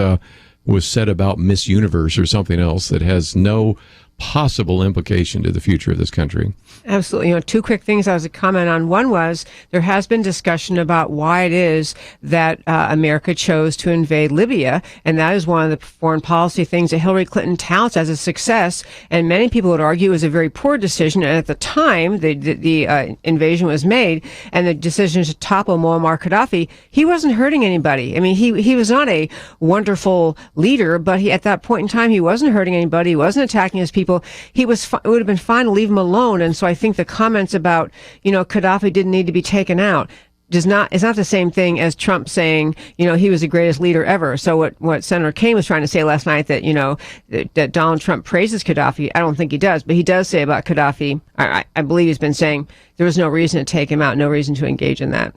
was said about Miss Universe or something else that has no possible implication to the future of this country. Absolutely. You know, two quick things I was to comment on. One was there has been discussion about why it is that America chose to invade Libya, and that is one of the foreign policy things that Hillary Clinton touts as a success, and many people would argue it was a very poor decision. And at the time the invasion was made and the decision to topple Muammar Gaddafi, he wasn't hurting anybody. I mean, he was not a wonderful leader, but at that point in time, he wasn't hurting anybody. He wasn't attacking his people. It would have been fine to leave him alone. And so I think the comments about, Gaddafi didn't need to be taken out it's not the same thing as Trump saying, he was the greatest leader ever. So what Senator Kaine was trying to say last night that, that Donald Trump praises Gaddafi, I don't think he does, but he does say about Gaddafi, I believe he's been saying there was no reason to take him out, no reason to engage in that.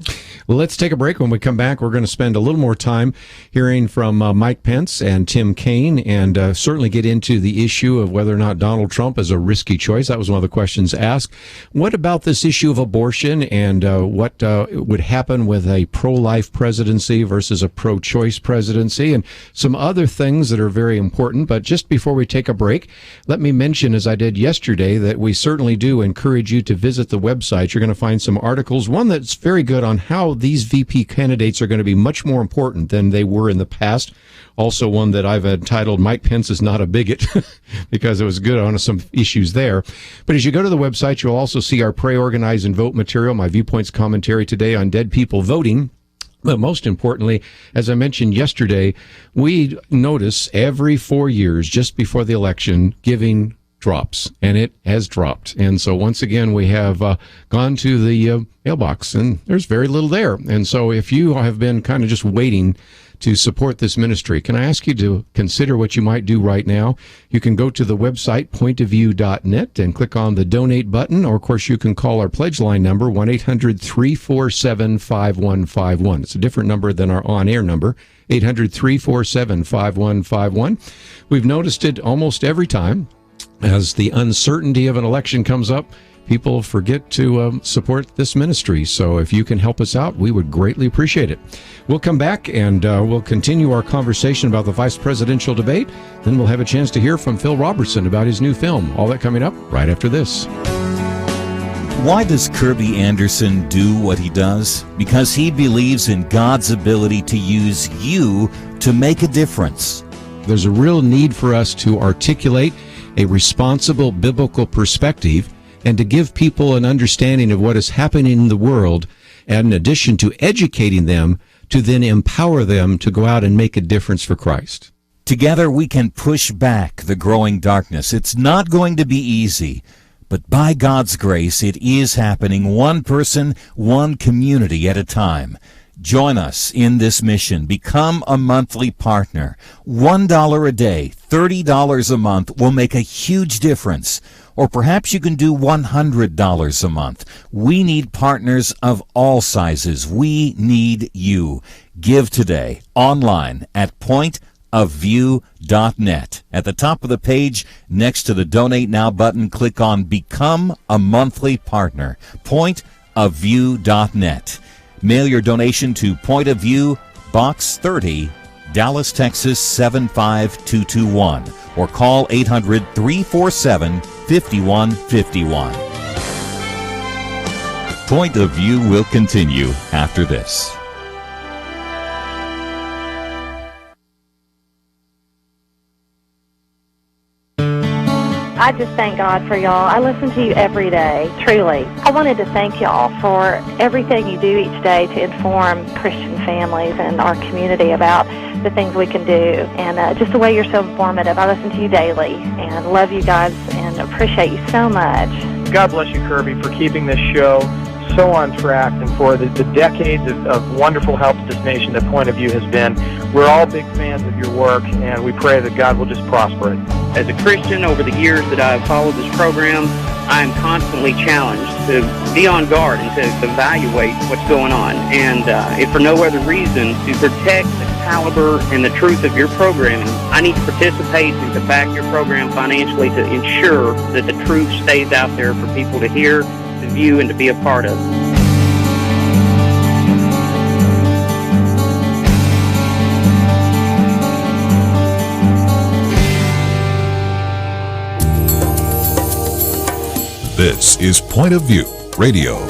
Well, let's take a break. When we come back, we're going to spend a little more time hearing from Mike Pence and Tim Kaine, and certainly get into the issue of whether or not Donald Trump is a risky choice. That was one of the questions asked. What about this issue of abortion and what would happen with a pro-life presidency versus a pro-choice presidency, and some other things that are very important. But just before we take a break, let me mention, as I did yesterday, that we certainly do encourage you to visit the website. You're going to find some articles, one that's very good on how these VP candidates are going to be much more important than they were in the past. Also one that I've entitled, Mike Pence is not a bigot, because it was good on some issues there. But as you go to the website, you'll also see our Pray, Organize, and Vote material, my Viewpoints commentary today on dead people voting. But most importantly, as I mentioned yesterday, we notice every 4 years, just before the election, giving drops, and it has dropped. And so once again, we have gone to the mailbox, and there's very little there. And so if you have been kind of just waiting to support this ministry, can I ask you to consider what you might do right now? You can go to the website, pointofview.net, and click on the donate button, or of course you can call our pledge line number, 1-800-347-5151. It's a different number than our on-air number, 800-347-5151. We've noticed it almost every time. As the uncertainty of an election comes up, people forget to support this ministry. So if you can help us out, we would greatly appreciate it. We'll come back and we'll continue our conversation about the vice presidential debate. Then we'll have a chance to hear from Phil Robertson about his new film. All that coming up right after this. Why does Kerby Anderson do what he does? Because he believes in God's ability to use you to make a difference. There's a real need for us to articulate a responsible biblical perspective and to give people an understanding of what is happening in the world, and in addition to educating them, to then empower them to go out and make a difference for Christ. Together we can push back the growing darkness. It's not going to be easy, but by God's grace, it is happening, one person, one community at a time. Join us in this mission. Become a monthly partner. $1 a day, $30 a month will make a huge difference. Or perhaps you can do $100 a month. We need partners of all sizes. We need you. Give today online at pointofview.net. At the top of the page, next to the Donate Now button, click on Become a Monthly Partner. Pointofview.net. Mail your donation to Point of View, Box 30, Dallas, Texas 75221, or call 800-347-5151. Point of View will continue after this. I just thank God for y'all. I listen to you every day, truly. I wanted to thank y'all for everything you do each day to inform Christian families and our community about the things we can do, and just the way you're so informative. I listen to you daily and love you guys and appreciate you so much. God bless you, Kerby, for keeping this show so on track and for the decades of wonderful help to this nation that Point of View has been. We're all big fans of your work, and we pray that God will just prosper it. As a Christian, over the years that I've followed this program, I am constantly challenged to be on guard and to evaluate what's going on. And if for no other reason, to protect the caliber and the truth of your programming, I need to participate and to back your program financially to ensure that the truth stays out there for people to hear, to view, and to be a part of. This is Point of View Radio.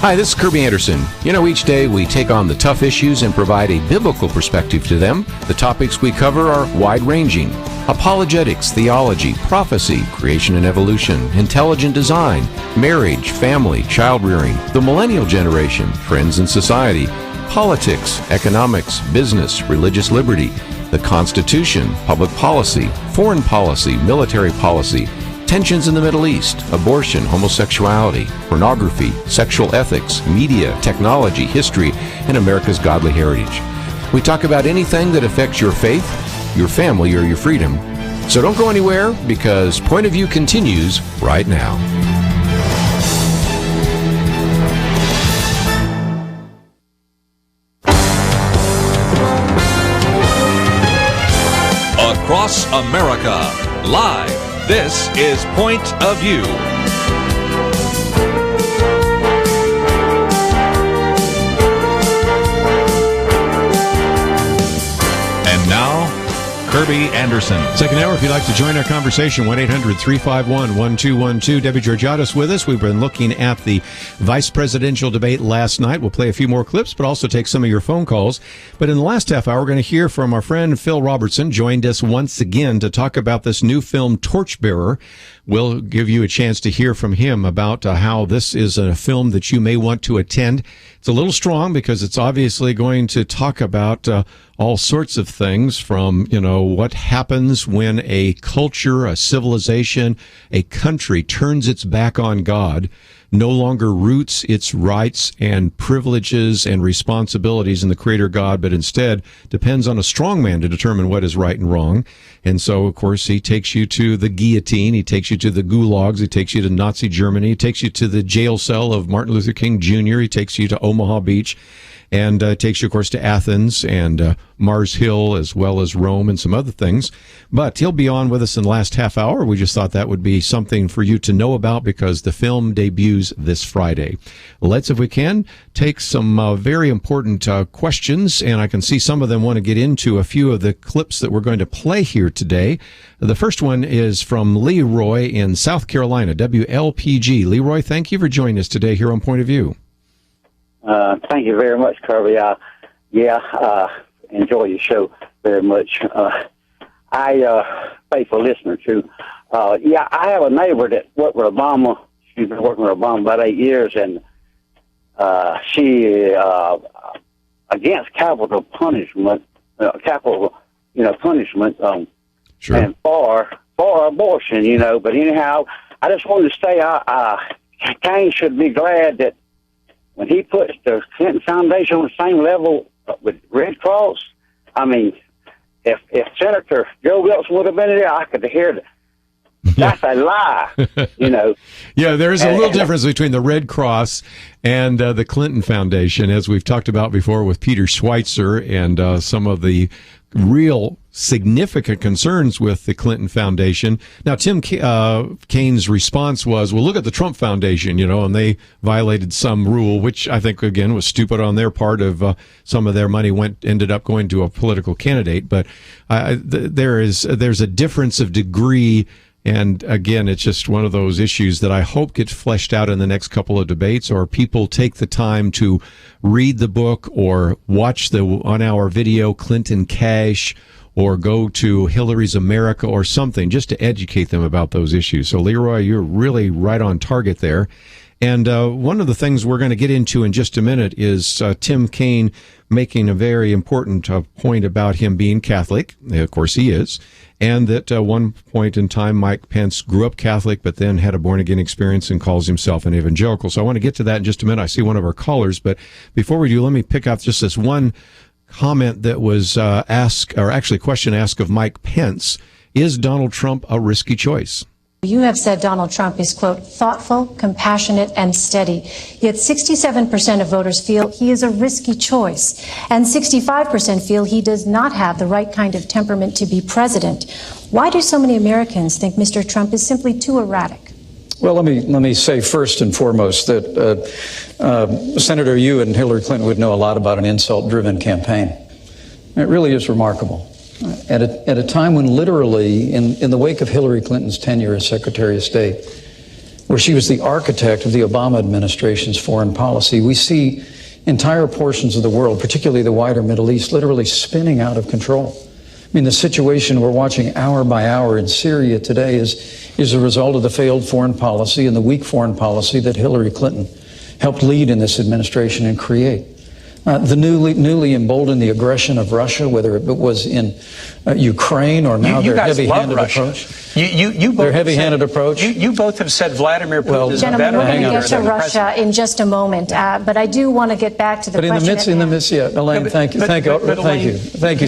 Hi, this is Kerby Anderson. You know, each day we take on the tough issues and provide a biblical perspective to them. The topics we cover are wide-ranging: apologetics, theology, prophecy, creation and evolution, intelligent design, marriage, family, child-rearing, the millennial generation, trends in society, politics, economics, business, religious liberty, the Constitution, public policy, foreign policy, military policy, tensions in the Middle East, abortion, homosexuality, pornography, sexual ethics, media, technology, history, and America's godly heritage. We talk about anything that affects your faith, your family, or your freedom. So don't go anywhere, because Point of View continues right now. Across America, live. This is Point of View. And now, Kerby Anderson. Second hour, if you'd like to join our conversation, 1-800-351-1212. Debbie Georgatos with us. We've been looking at the vice presidential debate last night. We'll play a few more clips, but also take some of your phone calls. But in the last half hour, we're going to hear from our friend Phil Robertson, joined us once again to talk about this new film, Torchbearer. We'll give you a chance to hear from him about how this is a film that you may want to attend. It's a little strong because it's obviously going to talk about all sorts of things, from, you know, what happens when a culture, a civilization, a country turns its back on God, no longer roots its rights and privileges and responsibilities in the Creator God, but instead depends on a strong man to determine what is right and wrong. And so, of course, he takes you to the guillotine, he takes you to the gulags, he takes you to Nazi Germany, he takes you to the jail cell of Martin Luther King Jr., he takes you to Omaha Beach, and takes you, of course, to Athens and Mars Hill, as well as Rome and some other things. But he'll be on with us in the last half hour. We just thought that would be something for you to know about, because the film debuts this Friday. Let's, if we can, take some very important questions, and I can see some of them want to get into a few of the clips that we're going to play here today. The first one is from Leroy in South Carolina, WLPG. Leroy, thank you for joining us today here on Point of View. Thank you very much, Kerby. Enjoy your show very much. Faithful listener too. I have a neighbor that worked with Obama. She's been working with Obama about 8 years, and she against capital punishment, punishment, sure. And for abortion, you know. But anyhow, I just wanted to say, Kane should be glad that when he puts the Clinton Foundation on the same level with Red Cross, I mean, if Senator Joe Wilson would have been there, I could hear that. That's a lie, you know. Yeah, there is a little difference between the Red Cross and the Clinton Foundation, as we've talked about before with Peter Schweitzer and some of the real significant concerns with the Clinton Foundation. Now, Tim Kaine's response was, well, look at the Trump Foundation, you know, and they violated some rule, which I think, again, was stupid on their part. Of some of their money ended up going to a political candidate. But there's a difference of degree. And again, it's just one of those issues that I hope gets fleshed out in the next couple of debates, or people take the time to read the book or watch the 1 hour video, Clinton Cash, or go to Hillary's America or something, just to educate them about those issues. So, Leroy, you're really right on target there. And one of the things we're going to get into in just a minute is Tim Kaine making a very important point about him being Catholic. Of course, he is. And that at one point in time, Mike Pence grew up Catholic, but then had a born-again experience and calls himself an evangelical. So I want to get to that in just a minute. I see one of our callers. But before we do, let me pick up just this one comment that was question asked of Mike Pence. Is Donald Trump a risky choice? You have said Donald Trump is, quote, thoughtful, compassionate, and steady. Yet 67% of voters feel he is a risky choice, and 65% feel he does not have the right kind of temperament to be president. Why do so many Americans think Mr. Trump is simply too erratic? Well, let me say first and foremost that Senator, you and Hillary Clinton would know a lot about an insult-driven campaign. It really is remarkable. At a time when literally, in the wake of Hillary Clinton's tenure as Secretary of State, where she was the architect of the Obama administration's foreign policy, we see entire portions of the world, particularly the wider Middle East, literally spinning out of control. I mean, the situation we're watching hour by hour in Syria today is a result of the failed foreign policy and the weak foreign policy that Hillary Clinton helped lead in this administration and create. The newly emboldened the aggression of Russia, whether it was in Ukraine or now their heavy-handed approach. Their heavy-handed approach. You both have said Vladimir Putin is gentlemen, better. we're going to get to Russia in just a moment, but I do want to get back to the question. Elaine, thank you,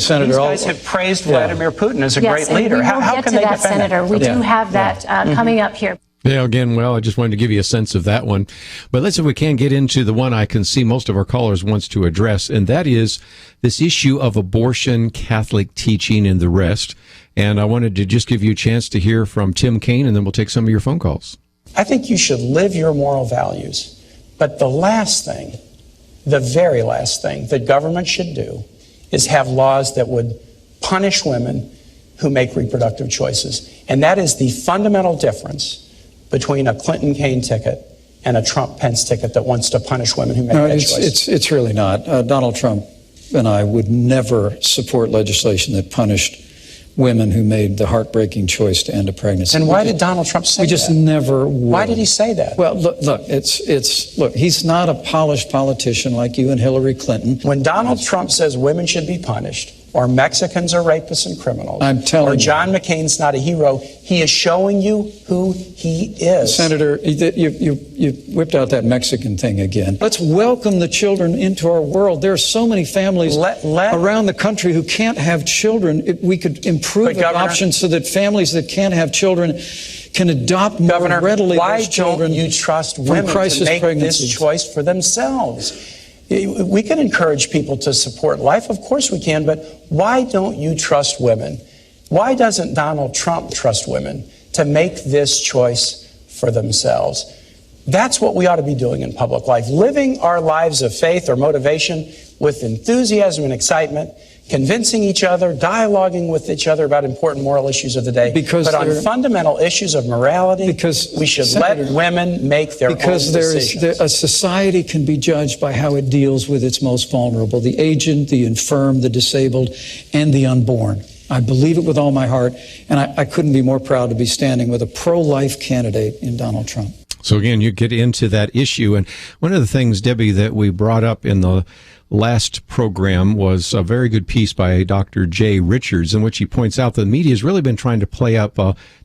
Senator. These guys have praised Vladimir Putin as a great leader. How can they defend that, Senator? We do have that coming up here. Yeah, again, well, I just wanted to give you a sense of that one. But let's see if we can get into the one I can see most of our callers wants to address, and that is this issue of abortion, Catholic teaching, and the rest. And I wanted to just give you a chance to hear from Tim Kaine, and then we'll take some of your phone calls. I think you should live your moral values. But the last thing, the very last thing that government should do is have laws that would punish women who make reproductive choices. And that is the fundamental difference between a Clinton-Kaine ticket and a Trump-Pence ticket that wants to punish women who make that choice. It's really not. Donald Trump and I would never support legislation that punished women who made the heartbreaking choice to end a pregnancy. And why did Donald Trump say that? We just never would. Why did he say that? Well, look, he's not a polished politician like you and Hillary Clinton. When Donald Trump says women should be punished, or Mexicans are rapists and criminals, or John McCain's not a hero, he is showing you who he is. Senator, you whipped out that Mexican thing again. Let's welcome the children into our world. There are so many families around the country who can't have children. We could improve adoption so that families that can't have children can adopt more readily. Why those children don't you trust women to make this choice for themselves? We can encourage people to support life, of course we can, but why don't you trust women? Why doesn't Donald Trump trust women to make this choice for themselves? That's what we ought to be doing in public life, living our lives of faith or motivation with enthusiasm and excitement, convincing each other, dialoguing with each other about important moral issues of the day. But on fundamental issues of morality, we should let women make their own decisions. A society can be judged by how it deals with its most vulnerable, the aged, the infirm, the disabled, and the unborn. I believe it with all my heart, and I couldn't be more proud to be standing with a pro-life candidate in Donald Trump. So again, you get into that issue, and one of the things, Debbie, that we brought up in the last program was a very good piece by Dr. Jay Richards, in which he points out that the media has really been trying to play up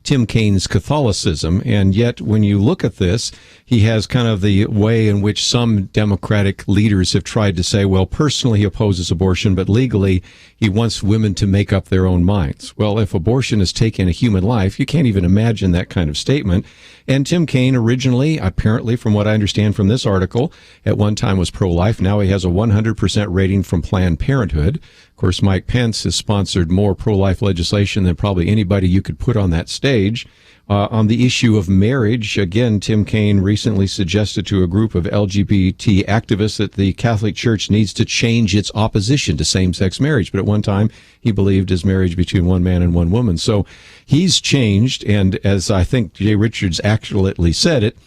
Tim Kaine's Catholicism, and yet when you look at this, he has kind of the way in which some Democratic leaders have tried to say, well, personally he opposes abortion, but legally he wants women to make up their own minds. Well, if abortion has taken a human life, you can't even imagine that kind of statement. And Tim Kaine originally, apparently from what I understand from this article, at one time was pro-life. Now he has a 100% rating from Planned Parenthood. Of course, Mike Pence has sponsored more pro-life legislation than probably anybody you could put on that stage. On the issue of marriage, again, Tim Kaine recently suggested to a group of LGBT activists that the Catholic Church needs to change its opposition to same-sex marriage. But at one time, he believed as marriage between one man and one woman. So he's changed, and as I think Jay Richards accurately said it,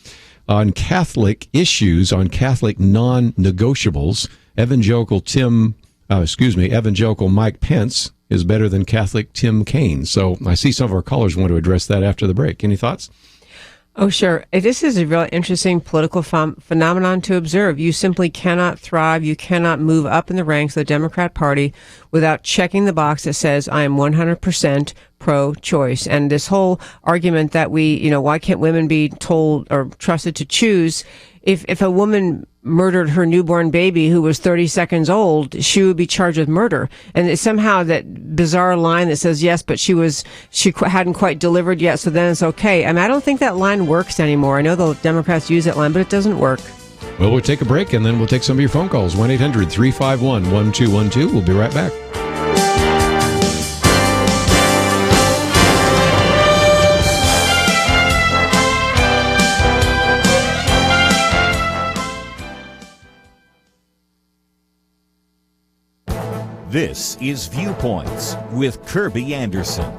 on Catholic issues, on Catholic non-negotiables, evangelical Mike Pence is better than Catholic Tim Kaine. So I see some of our callers want to address that after the break. Any thoughts? Oh, sure. This is a really interesting political phenomenon to observe. You simply cannot thrive. You cannot move up in the ranks of the Democrat Party without checking the box that says, I am 100% pro-choice. And this whole argument that why can't women be told or trusted to choose? If a woman murdered her newborn baby who was 30 seconds old, she would be charged with murder. And it's somehow that bizarre line that says, yes, but she hadn't quite delivered yet, so then it's okay. I mean, I don't think that line works anymore. I know the Democrats use that line, but it doesn't work. Well, we'll take a break, and then we'll take some of your phone calls. 1-800-351-1212. We'll be right back. This is Viewpoints with Kerby Anderson.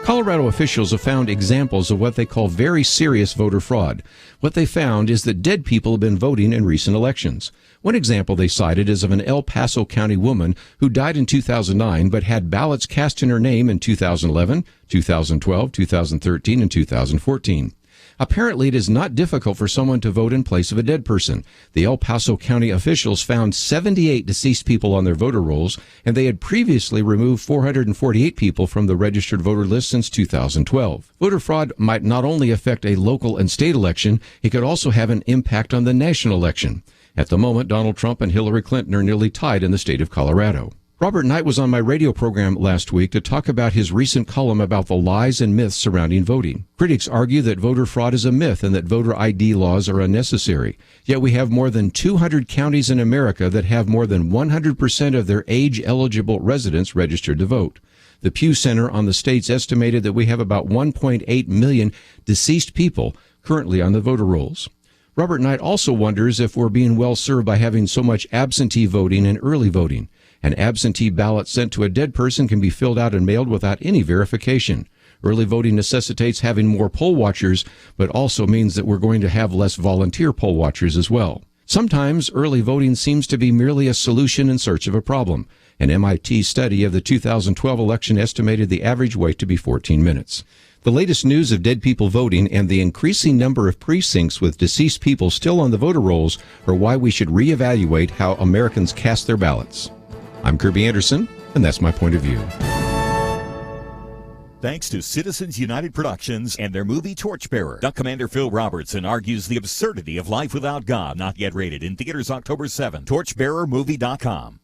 Colorado officials have found examples of what they call very serious voter fraud. What they found is that dead people have been voting in recent elections. One example they cited is of an El Paso County woman who died in 2009 but had ballots cast in her name in 2011, 2012, 2013, and 2014. Apparently, it is not difficult for someone to vote in place of a dead person. The El Paso County officials found 78 deceased people on their voter rolls, and they had previously removed 448 people from the registered voter list since 2012. Voter fraud might not only affect a local and state election, it could also have an impact on the national election. At the moment, Donald Trump and Hillary Clinton are nearly tied in the state of Colorado. Robert Knight was on my radio program last week to talk about his recent column about the lies and myths surrounding voting. Critics argue that voter fraud is a myth and that voter ID laws are unnecessary. Yet we have more than 200 counties in America that have more than 100% of their age-eligible residents registered to vote. The Pew Center on the states estimated that we have about 1.8 million deceased people currently on the voter rolls. Robert Knight also wonders if we're being well served by having so much absentee voting and early voting. An absentee ballot sent to a dead person can be filled out and mailed without any verification. Early voting necessitates having more poll watchers, but also means that we're going to have less volunteer poll watchers as well. Sometimes early voting seems to be merely a solution in search of a problem. An MIT study of the 2012 election estimated the average wait to be 14 minutes. The latest news of dead people voting and the increasing number of precincts with deceased people still on the voter rolls are why we should reevaluate how Americans cast their ballots. I'm Kerby Anderson, and that's my point of view. Thanks to Citizens United Productions and their movie Torchbearer, Duck Commander Phil Robertson argues the absurdity of life without God, not yet rated, in theaters October 7. Torchbearermovie.com.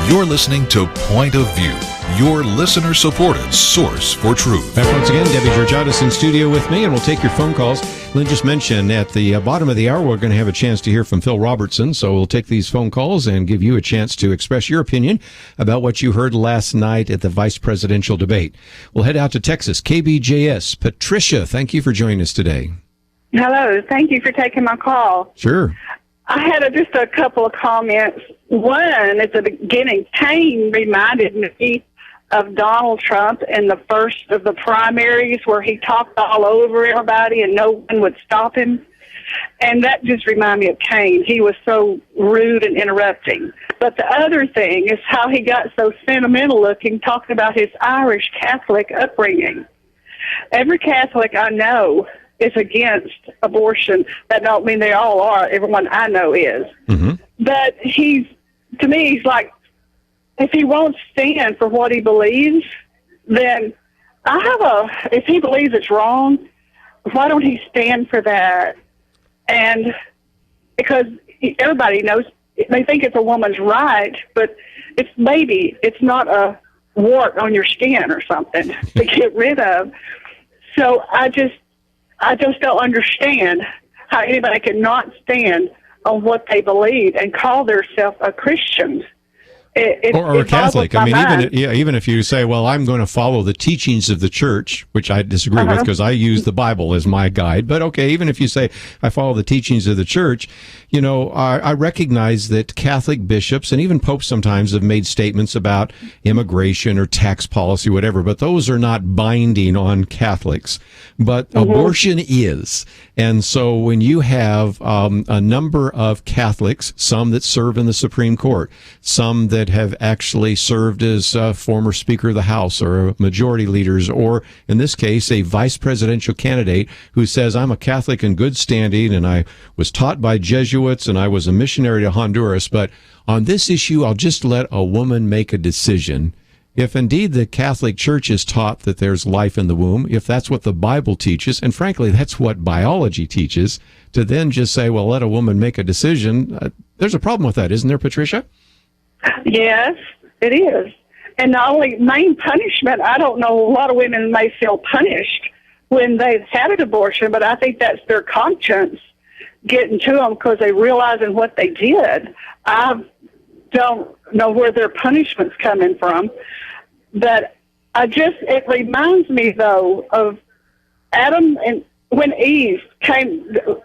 You're listening to Point of View, your listener-supported source for truth. Back once again, Debbie Georgatos in studio with me, and we'll take your phone calls. Lynn just mentioned at the bottom of the hour, we're going to have a chance to hear from Phil Robertson, so we'll take these phone calls and give you a chance to express your opinion about what you heard last night at the vice presidential debate. We'll head out to Texas, KBJS. Patricia, thank you for joining us today. Hello. Thank you for taking my call. Sure. I had just a couple of comments. One, at the beginning, Kane reminded me of Donald Trump in the first of the primaries where he talked all over everybody and no one would stop him. And that just reminded me of Kane. He was so rude and interrupting. But the other thing is how he got so sentimental looking, talking about his Irish Catholic upbringing. Every Catholic I know is against abortion. That don't mean they all are. Everyone I know is. Mm-hmm. But to me, he's like, if he won't stand for what he believes, then if he believes it's wrong, why don't he stand for that? And because everybody knows, they think it's a woman's right, but it's not a wart on your skin or something to get rid of. So I just don't understand how anybody can not stand on what they believe and call themselves a Christian. Or a Catholic. I mean, even if you say, well, I'm going to follow the teachings of the church, which I disagree with because I use the Bible as my guide. But okay, even if you say I follow the teachings of the church, I recognize that Catholic bishops and even popes sometimes have made statements about immigration or tax policy, whatever, but those are not binding on Catholics. But abortion is. And so when you have a number of Catholics, some that serve in the Supreme Court, some that that have actually served as former Speaker of the House or majority leaders, or in this case, a vice presidential candidate who says, I'm a Catholic in good standing and I was taught by Jesuits and I was a missionary to Honduras, but on this issue, I'll just let a woman make a decision. If indeed the Catholic Church is taught that there's life in the womb, if that's what the Bible teaches, and frankly, that's what biology teaches, to then just say, well, let a woman make a decision, there's a problem with that, isn't there, Patricia? Yes, it is. And not only main punishment, I don't know, a lot of women may feel punished when they've had an abortion, but I think that's their conscience getting to them because they realizing what they did. I don't know where their punishment's coming from, but it reminds me, though, of Adam and when Eve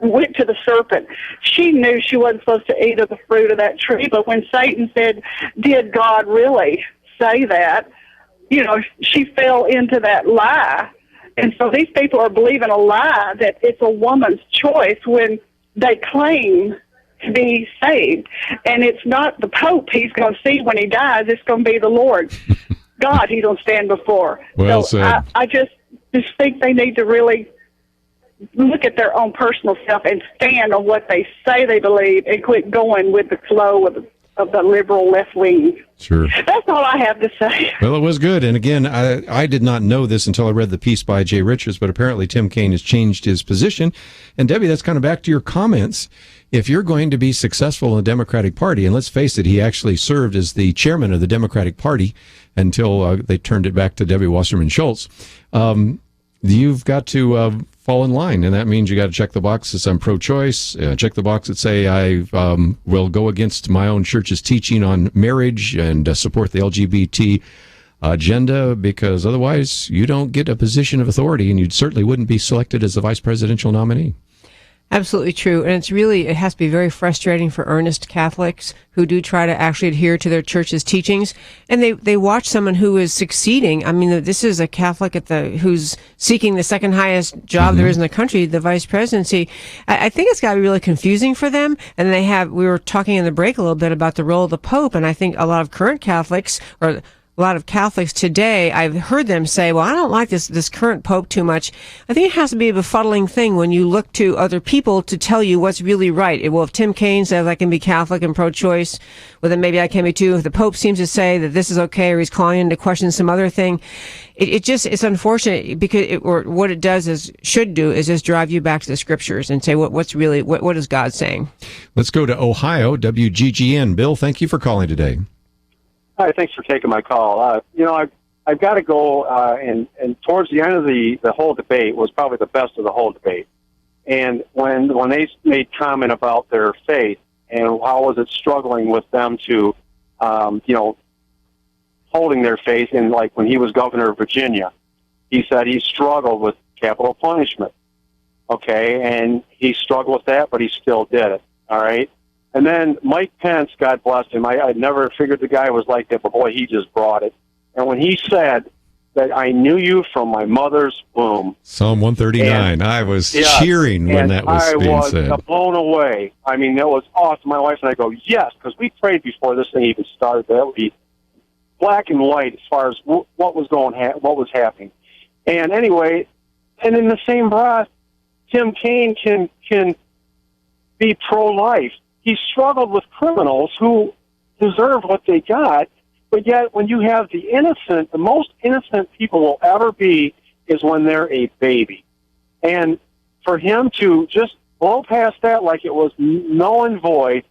went to the serpent. She knew she wasn't supposed to eat of the fruit of that tree, but when Satan said, did God really say that? You know, she fell into that lie. And so these people are believing a lie that it's a woman's choice when they claim to be saved. And it's not the Pope he's going to see when he dies. It's going to be the Lord God he's going to stand before. Well so said. I just think they need to really look at their own personal self and stand on what they say they believe and quit going with the flow of the liberal left wing. Sure. That's all I have to say. Well, it was good. And again, I did not know this until I read the piece by Jay Richards, but apparently Tim Kaine has changed his position. And Debbie, that's kind of back to your comments. If you're going to be successful in the Democratic Party, and let's face it, he actually served as the chairman of the Democratic Party until they turned it back to Debbie Wasserman Schultz, you've got to fall in line, and that means you got to check the box that I'm pro-choice, check the box that say I will go against my own church's teaching on marriage and support the LGBT agenda, because otherwise you don't get a position of authority, and you certainly wouldn't be selected as the vice presidential nominee. Absolutely true. And it has to be very frustrating for earnest Catholics who do try to actually adhere to their church's teachings. And they watch someone who is succeeding. I mean, this is a Catholic who's seeking the second highest job there is in the country, the vice presidency. I think it's got to be really confusing for them. And we were talking in the break a little bit about the role of the Pope. And I think a lot of current Catholics, or a lot of Catholics today, I've heard them say, well, I don't like this current Pope too much. I think it has to be a befuddling thing when you look to other people to tell you what's really right. Well, if Tim Kaine says I can be Catholic and pro-choice, well, then maybe I can be too. If the Pope seems to say that this is okay, or he's calling into question some other thing, it's unfortunate, because what it should do is just drive you back to the scriptures and say what is God saying. Let's go to Ohio, WGGN. Bill, thank you for calling today. Hi, thanks for taking my call. I've got to go, and towards the end of the whole debate was probably the best of the whole debate. And when they made comment about their faith and how was it struggling with them to, holding their faith, and like when he was governor of Virginia, he said he struggled with capital punishment. Okay, and he struggled with that, but he still did it. All right. And then Mike Pence, God bless him, I never figured the guy was like that, but boy, he just brought it. And when he said that I knew you from my mother's womb. Psalm 139. I was cheering when that was being said. I was blown away. I mean, that was awesome. My wife and I go, yes, because we prayed before this thing even started. That would be black and white as far as what was happening. And anyway, and in the same breath, Tim Kaine can be pro-life. He struggled with criminals who deserved what they got, but yet when you have the most innocent people will ever be is when they're a baby. And for him to just blow past that like it was null and void,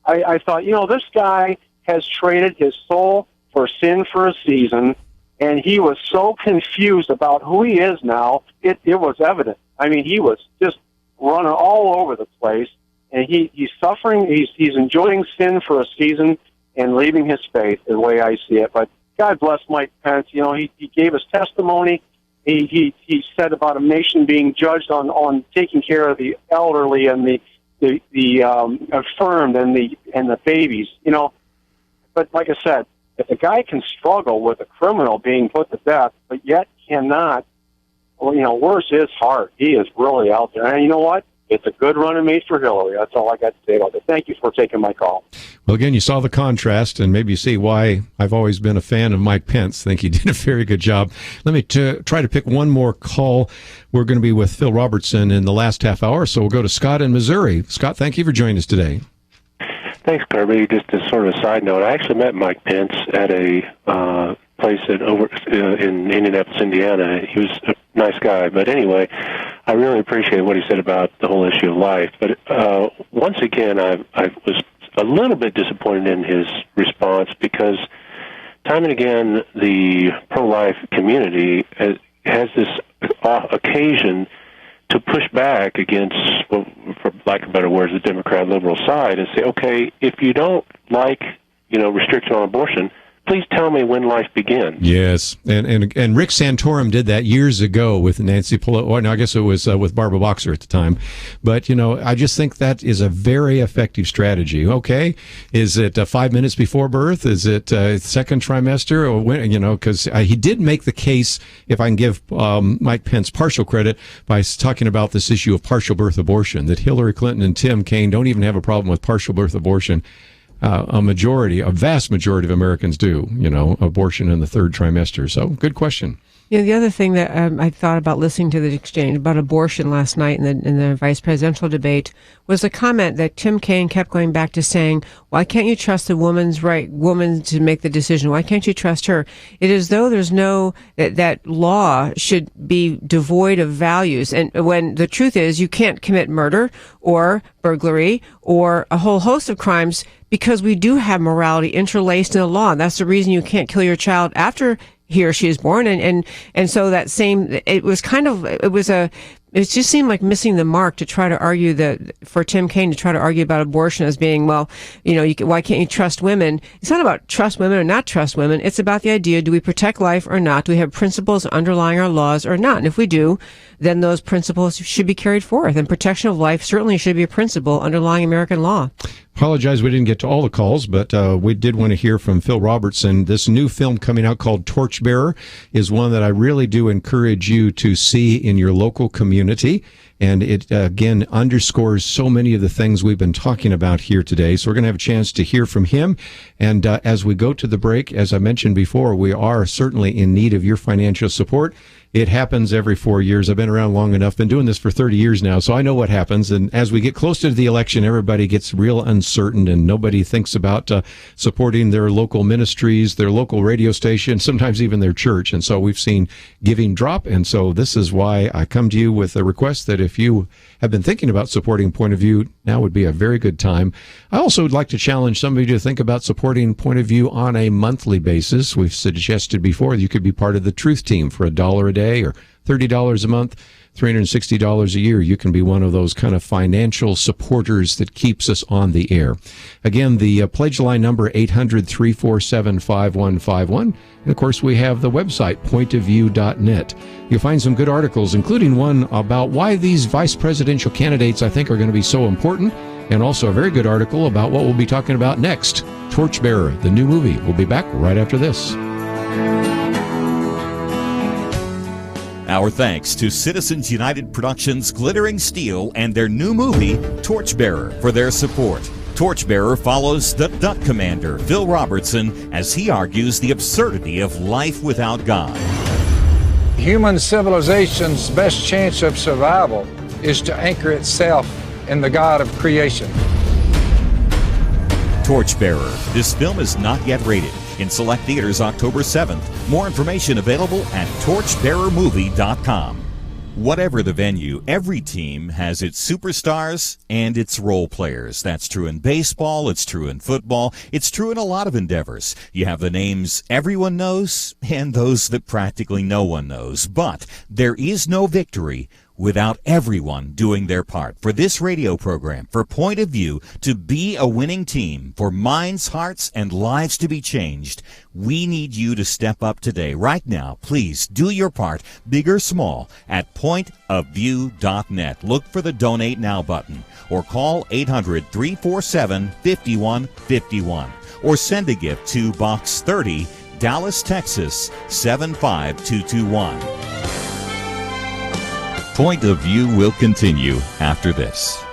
I thought, this guy has traded his soul for sin for a season, and he was so confused about who he is now, it was evident. I mean, he was just running all over the place. And he's suffering. He's enjoying sin for a season and leaving his faith, the way I see it. But God bless Mike Pence. He gave his testimony. He said about a nation being judged on taking care of the elderly and the affirmed and the babies. But like I said, if a guy can struggle with a criminal being put to death, but yet cannot, worse his heart. He is really out there. And you know what? it's a good running mate for Hillary. That's all I got to say about it. Thank you for taking my call. Well, again, you saw the contrast, and maybe you see why I've always been a fan of Mike Pence. I think he did a very good job. Let me try to pick one more call. We're going to be with Phil Robertson in the last half hour, so we'll go to Scott in Missouri. Scott, thank you for joining us today. Thanks, Kerby. Just as sort of a side note, I actually met Mike Pence at a place in Indianapolis, Indiana. He was a nice guy, but anyway, I really appreciate what he said about the whole issue of life. But once again, I was a little bit disappointed in his response because time and again, the pro-life community has this occasion to push back against, well, for lack of better words, the Democrat liberal side and say, okay, if you don't like, restriction on abortion, please tell me when life begins. Yes, and Rick Santorum did that years ago with Nancy Pelosi. Well, no, I guess it was with Barbara Boxer at the time. But, I just think that is a very effective strategy. Okay, is it 5 minutes before birth? Is it second trimester? Or when, because he did make the case, if I can give Mike Pence partial credit, by talking about this issue of partial birth abortion, that Hillary Clinton and Tim Kaine don't even have a problem with partial birth abortion. A vast majority of Americans do, abortion in the third trimester. So, good question. The other thing that I thought about listening to the exchange about abortion last night in the vice presidential debate was a comment that Tim Kaine kept going back to saying, why can't you trust the woman to make the decision? Why can't you trust her? It is as though there's that law should be devoid of values. And when the truth is you can't commit murder or burglary or a whole host of crimes because we do have morality interlaced in the law. And that's the reason you can't kill your child after he or she is born. And so that same, it just seemed like missing the mark to try to argue for Tim Kaine to try to argue about abortion as being, why can't you trust women? It's not about trust women or not trust women. It's about the idea, do we protect life or not? Do we have principles underlying our laws or not? And if we do, then those principles should be carried forth. And protection of life certainly should be a principle underlying American law. Apologize we didn't get to all the calls, but we did want to hear from Phil Robertson. This new film coming out called Torchbearer is one that I really do encourage you to see in your local community. And it, again, underscores so many of the things we've been talking about here today. So we're going to have a chance to hear from him. And as we go to the break, as I mentioned before, we are certainly in need of your financial support. It happens every 4 years. I've been around long enough, been doing this for 30 years now, so I know what happens. And as we get closer to the election, everybody gets real uncertain and nobody thinks about supporting their local ministries, their local radio station, sometimes even their church. And so we've seen giving drop. And so this is why I come to you with a request that if you have been thinking about supporting Point of View, now would be a very good time. I also would like to challenge somebody to think about supporting Point of View on a monthly basis. We've suggested before you could be part of the Truth Team for $1 a day or $30 a month, $360 a year. You can be one of those kind of financial supporters that keeps us on the air. Again, the pledge line number 800-347-5151. And of course, we have the website pointofview.net. You'll find some good articles, including one about why these vice presidential candidates I think are going to be so important, and also a very good article about what we'll be talking about next, Torchbearer, the new movie. We'll be back right after this. Our thanks to Citizens United Productions Glittering Steel and their new movie, Torchbearer, for their support. Torchbearer follows the Duck Commander, Phil Robertson, as he argues the absurdity of life without God. Human civilization's best chance of survival is to anchor itself in the God of creation. Torchbearer. This film is not yet rated. In select theaters October 7th. More information available at torchbearermovie.com. Whatever the venue, every team has its superstars and its role players. That's true in baseball, it's true in football, it's true in a lot of endeavors. You have the names everyone knows and those that practically no one knows. But there is no victory without everyone doing their part. For this radio program, for Point of View to be a winning team, for minds, hearts, and lives to be changed, we need you to step up today. Right now, please do your part, big or small, at pointofview.net. Look for the Donate Now button or call 800-347-5151 or send a gift to Box 30, Dallas, Texas, 75221. Point of View will continue after this.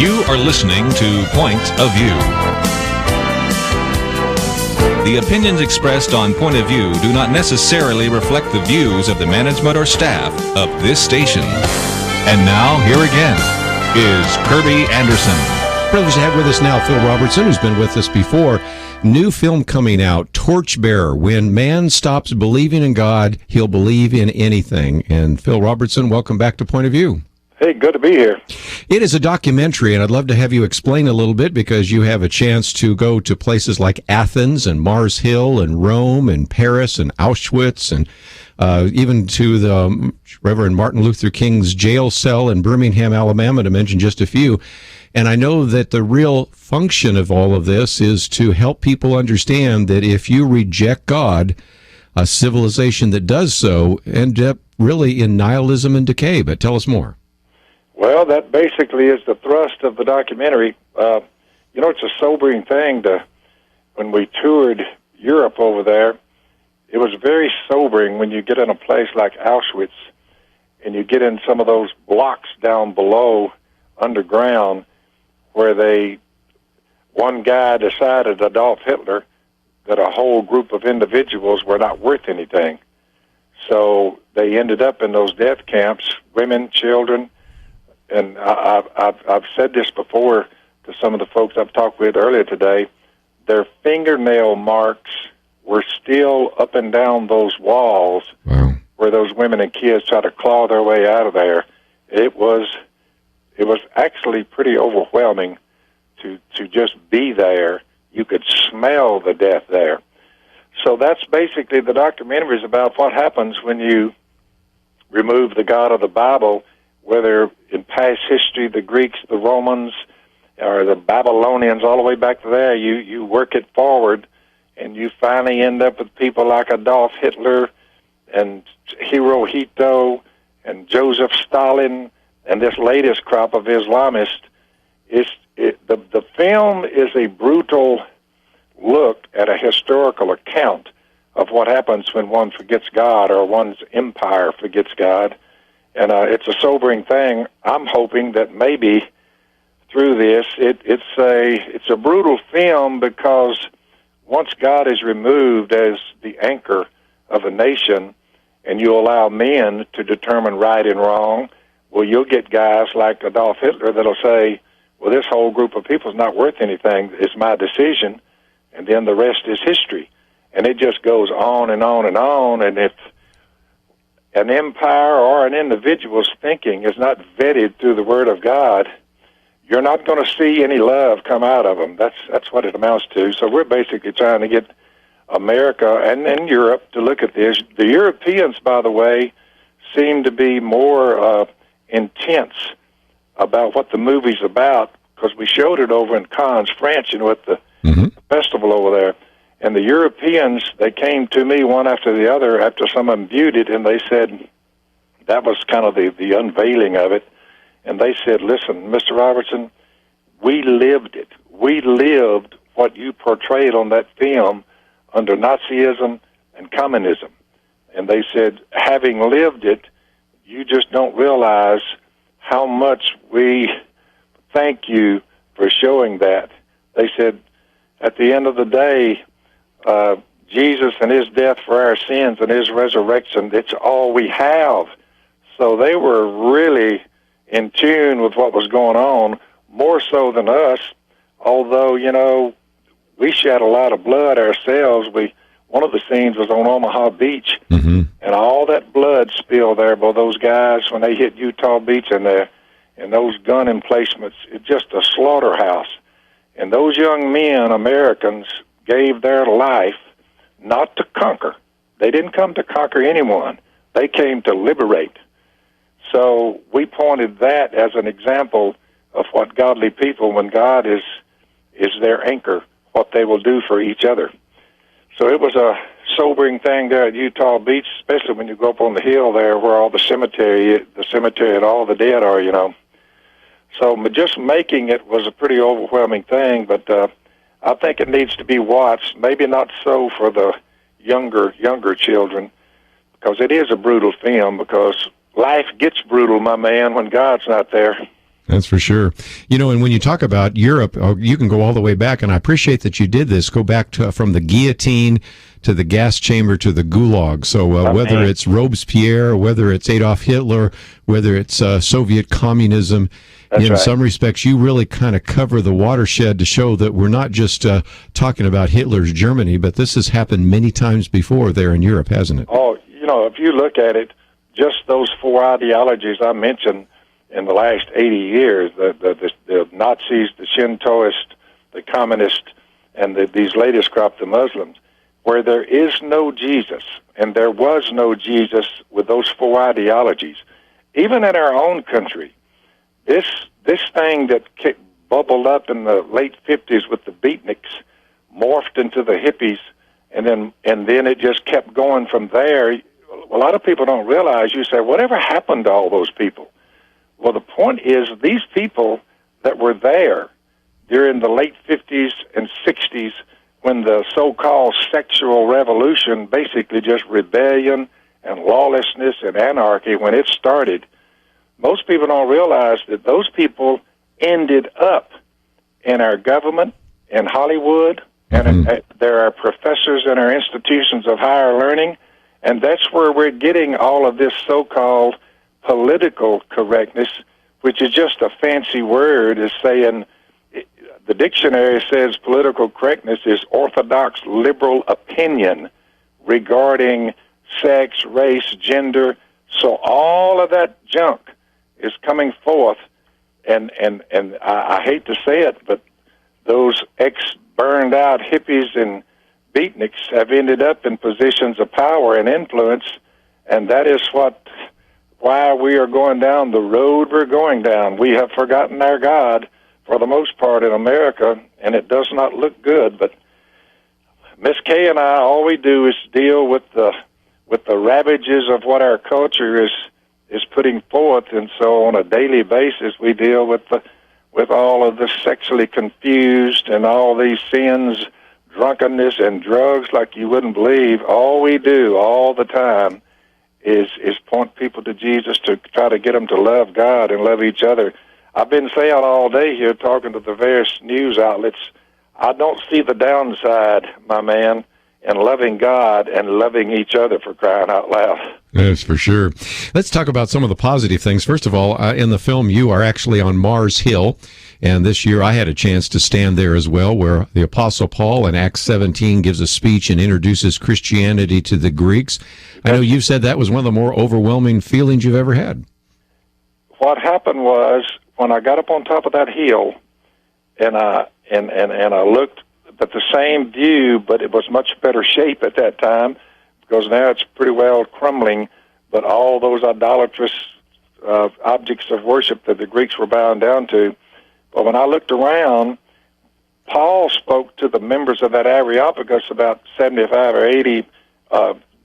You are listening to Point of View. The opinions expressed on Point of View do not necessarily reflect the views of the management or staff of this station. And now, here again, is Kerby Anderson. Privileged to have with us now Phil Robertson, who's been with us before. New film coming out, Torchbearer. When man stops believing in God, he'll believe in anything. And Phil Robertson, welcome back to Point of View. Hey, good to be here. It is a documentary, and I'd love to have you explain a little bit because you have a chance to go to places like Athens and Mars Hill and Rome and Paris and Auschwitz and even to the Reverend Martin Luther King's jail cell in Birmingham, Alabama, to mention just a few. And I know that the real function of all of this is to help people understand that if you reject God, a civilization that does so end up really in nihilism and decay. But tell us more. Well, that basically is the thrust of the documentary. It's a sobering thing when we toured Europe over there. It was very sobering when you get in a place like Auschwitz and you get in some of those blocks down below underground where one guy decided, Adolf Hitler, that a whole group of individuals were not worth anything. So they ended up in those death camps, women, children, and I've said this before to some of the folks I've talked with earlier today. Their fingernail marks were still up and down those walls where those women and kids try to claw their way out of there. It was actually pretty overwhelming to just be there. You could smell the death there. So that's basically the documentary is about what happens when you remove the God of the Bible, whether in past history, the Greeks, the Romans, or the Babylonians, all the way back to there. You work it forward, and you finally end up with people like Adolf Hitler and Hirohito and Joseph Stalin and this latest crop of Islamists. The film is a brutal look at a historical account of what happens when one forgets God or one's empire forgets God. And it's a sobering thing. I'm hoping that maybe through this, it's a brutal film because once God is removed as the anchor of a nation and you allow men to determine right and wrong, well, you'll get guys like Adolf Hitler that'll say, well, this whole group of people is not worth anything. It's my decision, and then the rest is history. And it just goes on and on and on, and if an empire or an individual's thinking is not vetted through the Word of God, you're not going to see any love come out of them. That's what it amounts to. So we're basically trying to get America and Europe to look at this. The Europeans, by the way, seem to be more intense about what the movie's about because we showed it over in Cannes, France, at the festival over there. And the Europeans, they came to me one after the other after some of them viewed it, and they said that was kind of the unveiling of it. And they said, listen, Mr. Robertson, we lived it. We lived what you portrayed on that film under Nazism and communism. And they said, having lived it, you just don't realize how much we thank you for showing that. They said, at the end of the day, Jesus and his death for our sins and his resurrection, it's all we have. So they were really in tune with what was going on, more so than us, although, we shed a lot of blood ourselves. One of the scenes was on Omaha Beach, and all that blood spilled there by those guys when they hit Utah Beach and those gun emplacements. It's just a slaughterhouse. And those young men, Americans, gave their life not to conquer. They didn't come to conquer anyone. They came to liberate. So we pointed that as an example of what godly people, when God is their anchor, what they will do for each other. So it was a sobering thing there at Utah Beach, especially when you go up on the hill there where all the cemetery and all the dead are, So just making it was a pretty overwhelming thing, but I think it needs to be watched, maybe not so for the younger children, because it is a brutal film, because life gets brutal, my man, when God's not there. That's for sure. And when you talk about Europe, you can go all the way back, and I appreciate that you did this. Go back from the guillotine to the gas chamber to the gulag. So whether it's Robespierre, whether it's Adolf Hitler, whether it's Soviet communism, in some respects, you really kind of cover the watershed to show that we're not just talking about Hitler's Germany, but this has happened many times before there in Europe, hasn't it? Oh, if you look at it, just those four ideologies I mentioned in the last 80 years, the Nazis, the Shintoists, the communists, and these latest crop, the Muslims, where there is no Jesus, and there was no Jesus with those four ideologies. Even in our own country, this thing that bubbled up in the late 50s with the beatniks, morphed into the hippies, and then it just kept going from there. A lot of people don't realize, you say, whatever happened to all those people? Well, the point is these people that were there during the late 50s and 60s when the so-called sexual revolution, basically just rebellion and lawlessness and anarchy, when it started, most people don't realize that those people ended up in our government, in Hollywood, and there are professors in our institutions of higher learning, and that's where we're getting all of this so-called political correctness, which is just a fancy word, is saying, the dictionary says political correctness is orthodox liberal opinion regarding sex, race, gender. So all of that junk is coming forth, and I hate to say it, but those ex-burned out hippies and beatniks have ended up in positions of power and influence, and that is why we are going down the road we're going down. We have forgotten our God for the most part in America, and it does not look good. But Miss Kay and I, all we do is deal with the ravages of what our culture is putting forth, and so on a daily basis we deal with all of the sexually confused and all these sins, drunkenness and drugs like you wouldn't believe. All we do all the time is point people to Jesus, to try to get them to love God and love each other. I've been saying all day here, talking to the various news outlets, I don't see the downside, my man, in loving God and loving each other, for crying out loud. Yes, for sure. Let's talk about some of the positive things. First of all, in the film, you are actually on Mars Hill, and this year I had a chance to stand there as well, where the Apostle Paul in Acts 17 gives a speech and introduces Christianity to the Greeks. I know you've said that was one of the more overwhelming feelings you've ever had. What happened was, when I got up on top of that hill, and I looked at the same view, but it was much better shape at that time, because now it's pretty well crumbling, but all those idolatrous objects of worship that the Greeks were bowing down to. But when I looked around, Paul spoke to the members of that Areopagus, about 75 or 80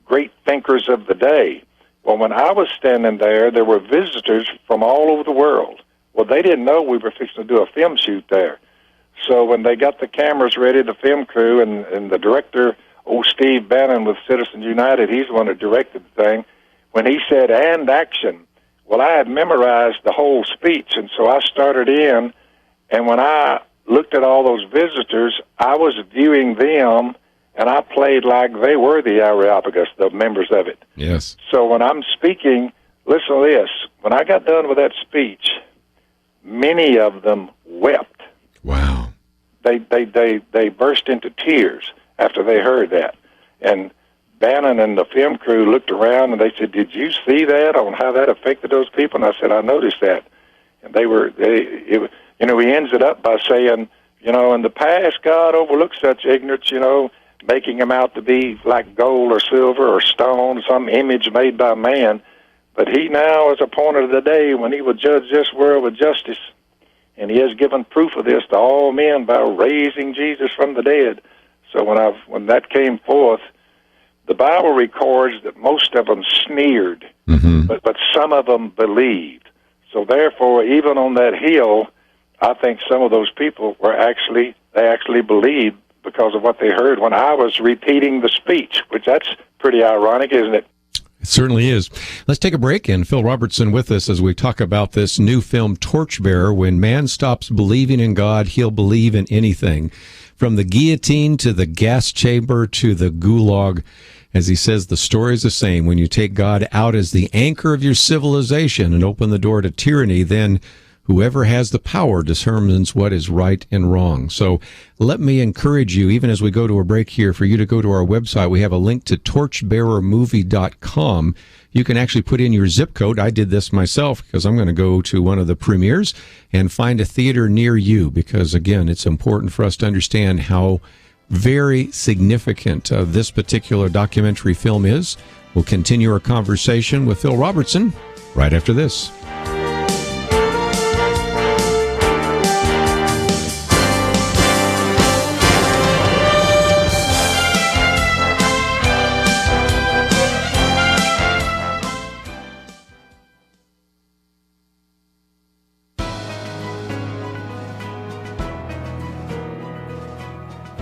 great thinkers of the day. Well, when I was standing there, there were visitors from all over the world. Well, they didn't know we were fixing to do a film shoot there. So when they got the cameras ready, the film crew, and the director, old Steve Bannon with Citizens United, he's the one that directed the thing, when he said, "and action," well, I had memorized the whole speech, and so I started in, and when I looked at all those visitors, I was viewing them, and I played like they were the Areopagus, the members of it. Yes. So when I'm speaking, listen to this. When I got done with that speech, many of them wept. Wow. They burst into tears after they heard that. And Bannon and the film crew looked around and they said, "Did you see that, on how that affected those people?" And I said, "I noticed that." And he ends it up by saying, in the past, God overlooked such ignorance, making them out to be like gold or silver or stone, some image made by man. But he now is appointed the day when he will judge this world with justice. And he has given proof of this to all men by raising Jesus from the dead. So when that came forth, the Bible records that most of them sneered, but some of them believed. So therefore, even on that hill, I think some of those people they actually believed because of what they heard when I was repeating the speech, which that's pretty ironic, isn't it? It certainly is. Let's take a break, and Phil Robertson with us as we talk about this new film, Torchbearer. When man stops believing in God, he'll believe in anything. From the guillotine to the gas chamber to the gulag, as he says, the story is the same. When you take God out as the anchor of your civilization and open the door to tyranny, then whoever has the power determines what is right and wrong. So let me encourage you, even as we go to a break here, for you to go to our website. We have a link to torchbearermovie.com. You can actually put in your zip code. I did this myself because I'm going to go to one of the premieres and find a theater near you, because, again, it's important for us to understand how very significant this particular documentary film is. We'll continue our conversation with Phil Robertson right after this.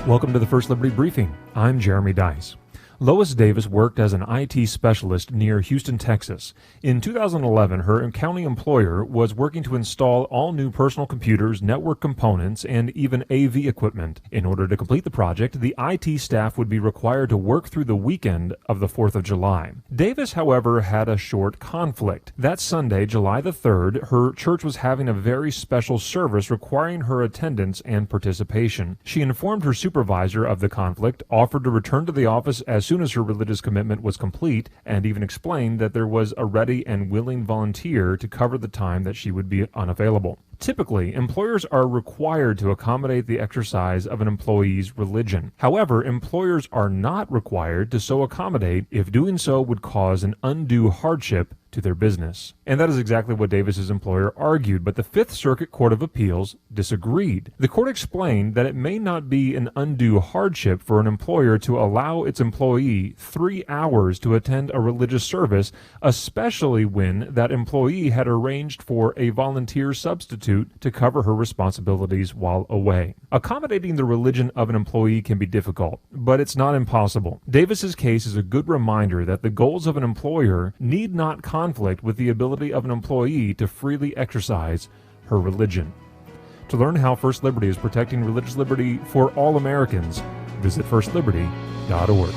Welcome to the First Liberty Briefing. I'm Jeremy Dice. Lois Davis worked as an IT specialist near Houston, Texas. In 2011, her county employer was working to install all new personal computers, network components, and even AV equipment. In order to complete the project, the IT staff would be required to work through the weekend of the 4th of July. Davis, however, had a short conflict. That Sunday, July the 3rd, her church was having a very special service requiring her attendance and participation. She informed her supervisor of the conflict, offered to return to the office as soon as her religious commitment was complete, and even explained that there was a ready and willing volunteer to cover the time that she would be unavailable. Typically, employers are required to accommodate the exercise of an employee's religion. However, employers are not required to so accommodate if doing so would cause an undue hardship to their business. And that is exactly what Davis's employer argued, but the Fifth Circuit Court of Appeals disagreed. The court explained that it may not be an undue hardship for an employer to allow its employee 3 hours to attend a religious service, especially when that employee had arranged for a volunteer substitute to cover her responsibilities while away. Accommodating the religion of an employee can be difficult, but it's not impossible. Davis's case is a good reminder that the goals of an employer need not conflict with the ability of an employee to freely exercise her religion. To learn how First Liberty is protecting religious liberty for all Americans, visit firstliberty.org.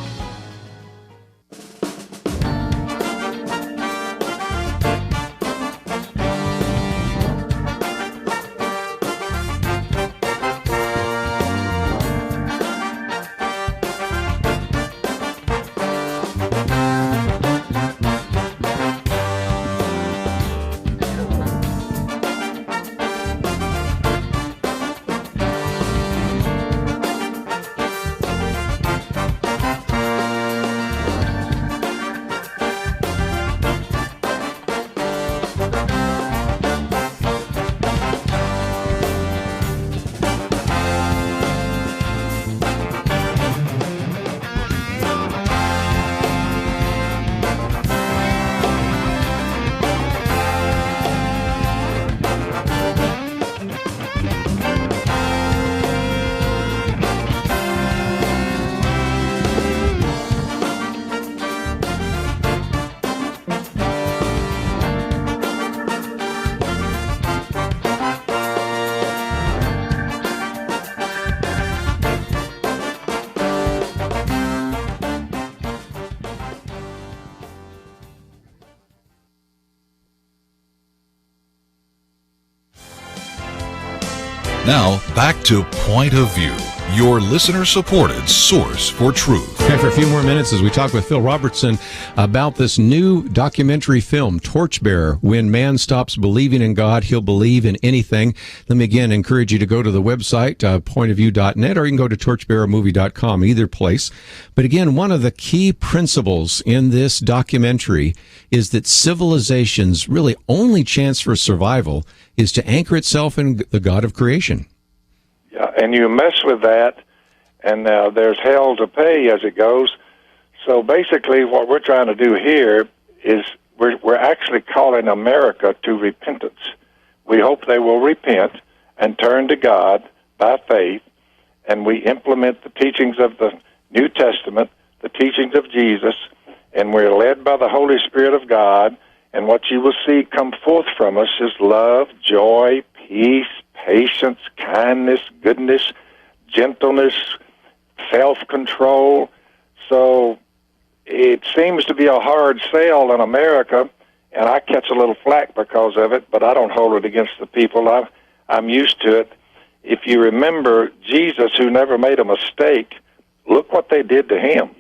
Now, back to Point of View, your listener-supported source for truth. Okay, for a few more minutes as we talk with Phil Robertson about this new documentary film, Torchbearer. When man stops believing in God, he'll believe in anything. Let me again encourage you to go to the website, pointofview.net, or you can go to torchbearermovie.com, either place. But again, one of the key principles in this documentary is that civilization's really only chance for survival is to anchor itself in the God of creation. Yeah, and you mess with that, and there's hell to pay as it goes. So basically what we're trying to do here is we're actually calling America to repentance. We hope they will repent and turn to God by faith, and we implement the teachings of the New Testament, the teachings of Jesus, and we're led by the Holy Spirit of God, and what you will see come forth from us is love, joy, peace, patience, kindness, goodness, gentleness, self-control. So it seems to be a hard sell in America, and I catch a little flack because of it, but I don't hold it against the people. I'm used to it. If you remember Jesus, who never made a mistake, look what they did to him.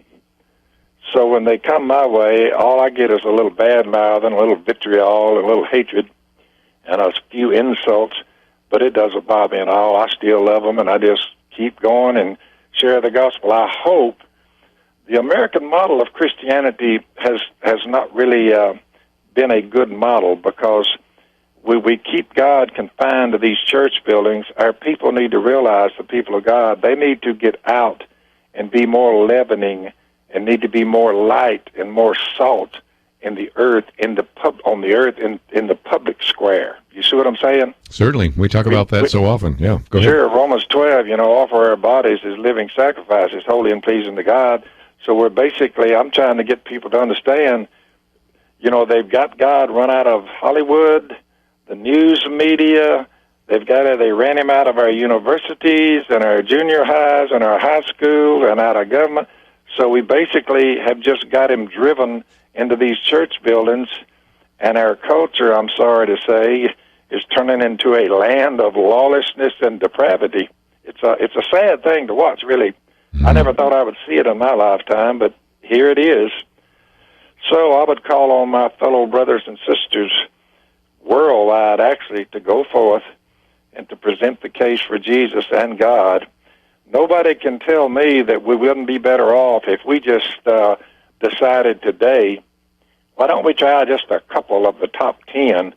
So when they come my way, all I get is a little bad mouth and a little vitriol and a little hatred and a few insults, but it doesn't bother me at all. I still love them, and I just keep going and share the gospel. I hope the American model of Christianity has not really been a good model, because we keep God confined to these church buildings. Our people need to realize, the people of God, they need to get out and be more leavening and need to be more light and more salt in the earth, in the public square. You see what I'm saying? Certainly. We talk about that so often. Yeah, go ahead. Sure, Romans 12, offer our bodies as living sacrifices, holy and pleasing to God. So I'm trying to get people to understand, they've got God run out of Hollywood, the news media. They ran him out of our universities and our junior highs and our high school and out of government. So we basically have just got him driven into these church buildings, and our culture, I'm sorry to say, is turning into a land of lawlessness and depravity. It's a sad thing to watch, really. I never thought I would see it in my lifetime, but here it is. So I would call on my fellow brothers and sisters worldwide, actually, to go forth and to present the case for Jesus and God. Nobody can tell me that we wouldn't be better off if we just decided today, why don't we try just a couple of the top 10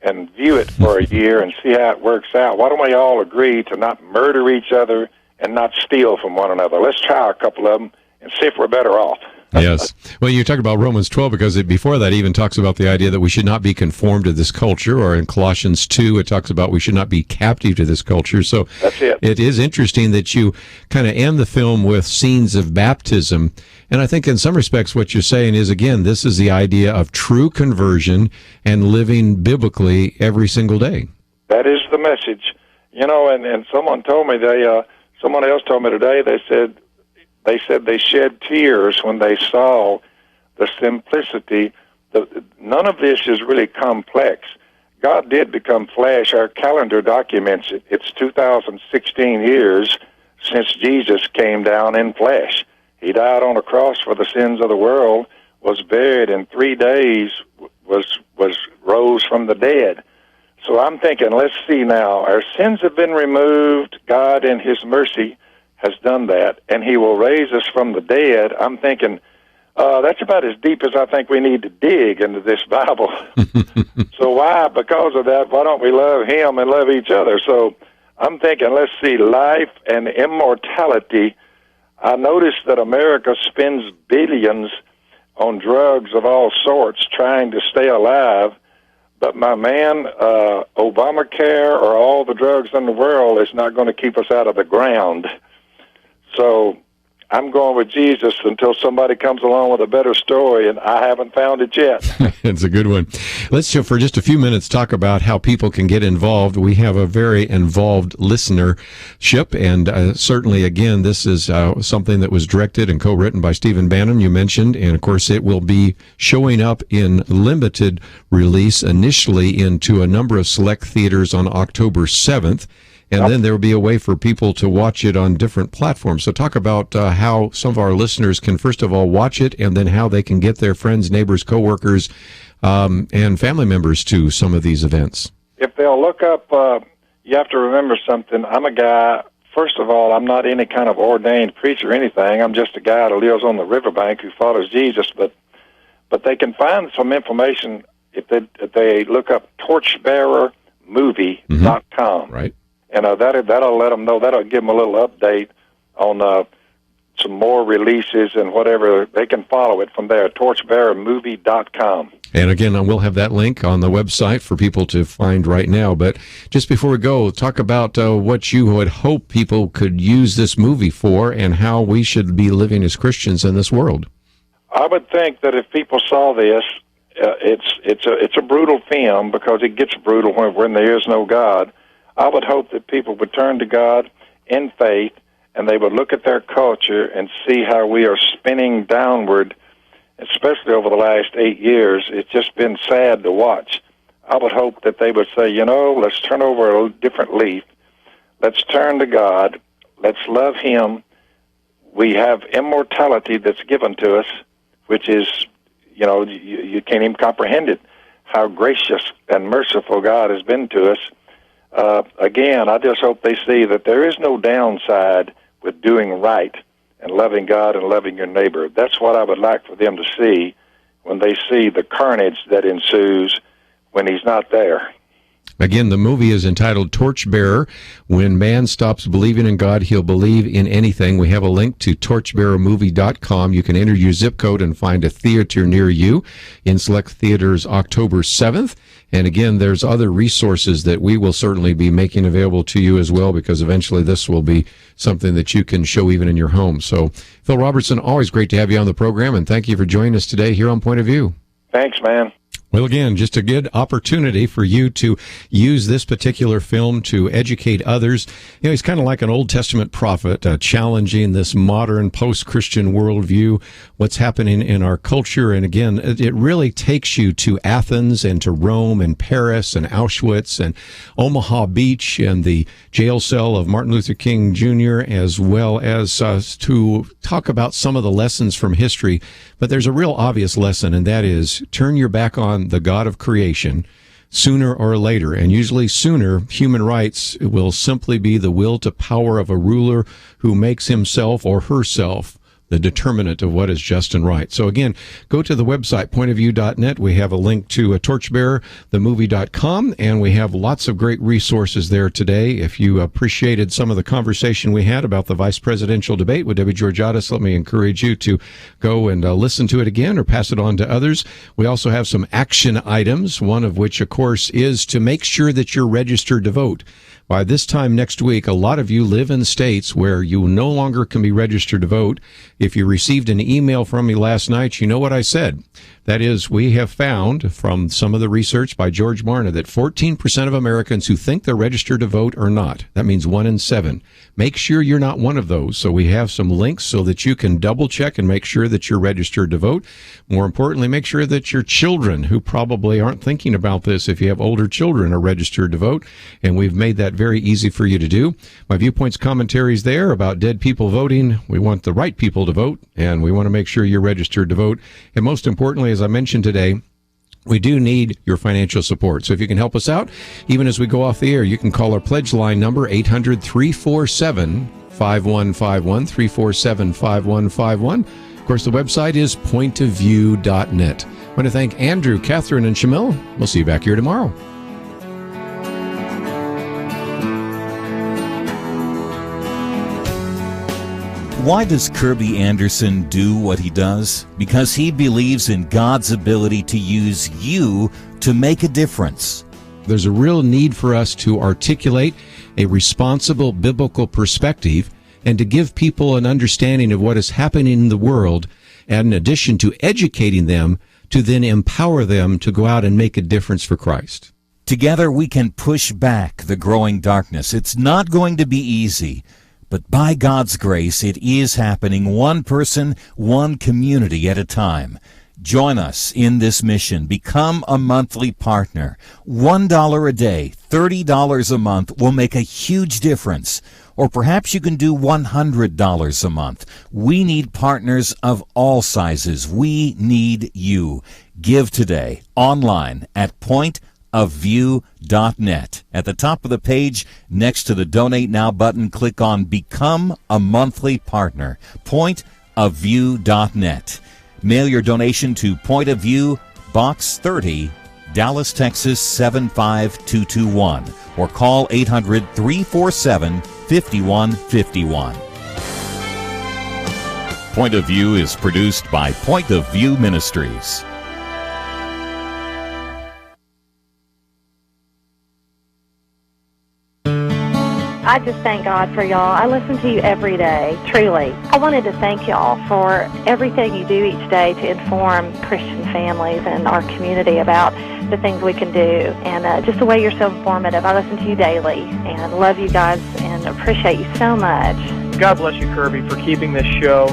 and view it for a year and see how it works out? Why don't we all agree to not murder each other and not steal from one another? Let's try a couple of them and see if we're better off. Yes. Well, you talk about Romans 12 because before that even talks about the idea that we should not be conformed to this culture, or in Colossians 2 it talks about we should not be captive to this culture. So that's it. It is interesting that you kind of end the film with scenes of baptism. And I think in some respects what you're saying is, again, this is the idea of true conversion and living biblically every single day. That is the message. And someone told me, someone else told me today, they said they shed tears when they saw the simplicity. None of this is really complex. God did become flesh. Our calendar documents it. It's 2016 years since Jesus came down in flesh. He died on a cross for the sins of the world, was buried, in 3 days was rose from the dead. So I'm thinking, let's see now. Our sins have been removed. God in his mercy has done that, and he will raise us from the dead. I'm thinking, that's about as deep as I think we need to dig into this Bible. So why? Because of that, why don't we love him and love each other? So I'm thinking, let's see, life and immortality. I noticed that America spends billions on drugs of all sorts trying to stay alive, but my man, Obamacare or all the drugs in the world is not going to keep us out of the ground. So I'm going with Jesus until somebody comes along with a better story, and I haven't found it yet. It's a good one. Let's, for just a few minutes, talk about how people can get involved. We have a very involved listenership, and certainly, again, this is something that was directed and co-written by Stephen Bannon, you mentioned, and, of course, it will be showing up in limited release initially into a number of select theaters on October 7th. And then there will be a way for people to watch it on different platforms. So talk about how some of our listeners can, first of all, watch it, and then how they can get their friends, neighbors, coworkers, and family members to some of these events. If they'll look up, you have to remember something. I'm a guy, first of all, I'm not any kind of ordained preacher or anything. I'm just a guy that lives on the riverbank who follows Jesus. But they can find some information if they look up torchbearermovie.com. Right. And that'll let them know. That'll give them a little update on some more releases and whatever. They can follow it from there, torchbearermovie.com. And again, we'll have that link on the website for people to find right now. But just before we go, talk about what you would hope people could use this movie for and how we should be living as Christians in this world. I would think that if people saw this, it's a brutal film because it gets brutal when there is no God. I would hope that people would turn to God in faith, and they would look at their culture and see how we are spinning downward, especially over the last 8 years. It's just been sad to watch. I would hope that they would say, let's turn over a different leaf. Let's turn to God. Let's love him. We have immortality that's given to us, which is, you can't even comprehend it, how gracious and merciful God has been to us. Again, I just hope they see that there is no downside with doing right and loving God and loving your neighbor. That's what I would like for them to see when they see the carnage that ensues when he's not there. Again, the movie is entitled Torchbearer. When man stops believing in God, he'll believe in anything. We have a link to torchbearermovie.com. You can enter your zip code and find a theater near you in select theaters October 7th. And again, there's other resources that we will certainly be making available to you as well, because eventually this will be something that you can show even in your home. So, Phil Robertson, always great to have you on the program, and thank you for joining us today here on Point of View. Thanks, man. Well, again, just a good opportunity for you to use this particular film to educate others. You know, he's kind of like an Old Testament prophet, challenging this modern post-Christian worldview, what's happening in our culture. And again, it really takes you to Athens and to Rome and Paris and Auschwitz and Omaha Beach and the jail cell of Martin Luther King Jr., as well as to talk about some of the lessons from history. But there's a real obvious lesson, and that is turn your back on the God of creation sooner or later. And usually sooner, human rights will simply be the will to power of a ruler who makes himself or herself the determinant of what is just and right. So again, go to the website, pointofview.net. We have a link to Torchbearer, themovie.com, and we have lots of great resources there today. If you appreciated some of the conversation we had about the vice presidential debate with Debbie Georgatos, let me encourage you to go and listen to it again or pass it on to others. We also have some action items, one of which, of course, is to make sure that you're registered to vote. By this time next week, a lot of you live in states where you no longer can be registered to vote. If you received an email from me last night, you know what I said. That is, we have found from some of the research by George Barna that 14% of Americans who think they're registered to vote are not. That means 1 in 7. Make sure you're not one of those. So we have some links so that you can double check and make sure that you're registered to vote. More importantly, make sure that your children, who probably aren't thinking about this, if you have older children, are registered to vote. And we've made that very easy for you to do. My viewpoints, commentaries there about dead people voting. We want the right people to vote, and we want to make sure you're registered to vote. And most importantly, as I mentioned today, we do need your financial support. So if you can help us out, even as we go off the air, you can call our pledge line number, 800-347-5151, 347-5151. Of course, the website is pointofview.net. I want to thank Andrew, Catherine, and Shamil. We'll see you back here tomorrow. Why does Kerby Anderson do what he does? Because he believes in God's ability to use you to make a difference. There's a real need for us to articulate a responsible biblical perspective and to give people an understanding of what is happening in the world, and in addition to educating them, to then empower them to go out and make a difference for Christ. Together we can push back the growing darkness. It's not going to be easy. But by God's grace, it is happening, one person, one community at a time. Join us in this mission. Become a monthly partner. $1 a day, $30 a month will make a huge difference. Or perhaps you can do $100 a month. We need partners of all sizes. We need you. Give today online at pointofview.net. At the top of the page, next to the Donate Now button, click on Become a Monthly Partner. Pointofview.net. Mail your donation to Point of View, Box 30, Dallas, Texas 75221, or call 800-347-5151. Point of View is produced by Point of View Ministries. I just thank God for y'all. I listen to you every day, truly. I wanted to thank y'all for everything you do each day to inform Christian families and our community about the things we can do, and just the way you're so informative. I listen to you daily and love you guys and appreciate you so much. God bless you, Kerby, for keeping this show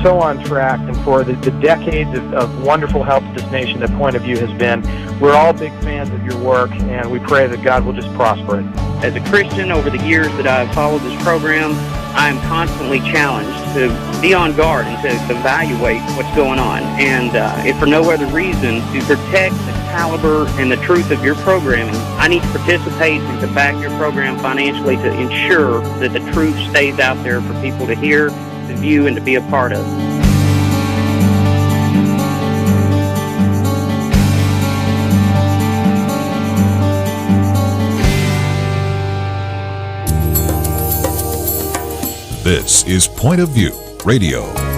so on track and for the decades of wonderful help to this nation that Point of View has been. We're all big fans of your work, and we pray that God will just prosper it. As a Christian, over the years that I've followed this program, I am constantly challenged to be on guard and to evaluate what's going on. And if for no other reason, to protect the caliber and the truth of your programming, I need to participate and to back your program financially to ensure that the truth stays out there for people to hear, to view, and to be a part of. This is Point of View Radio.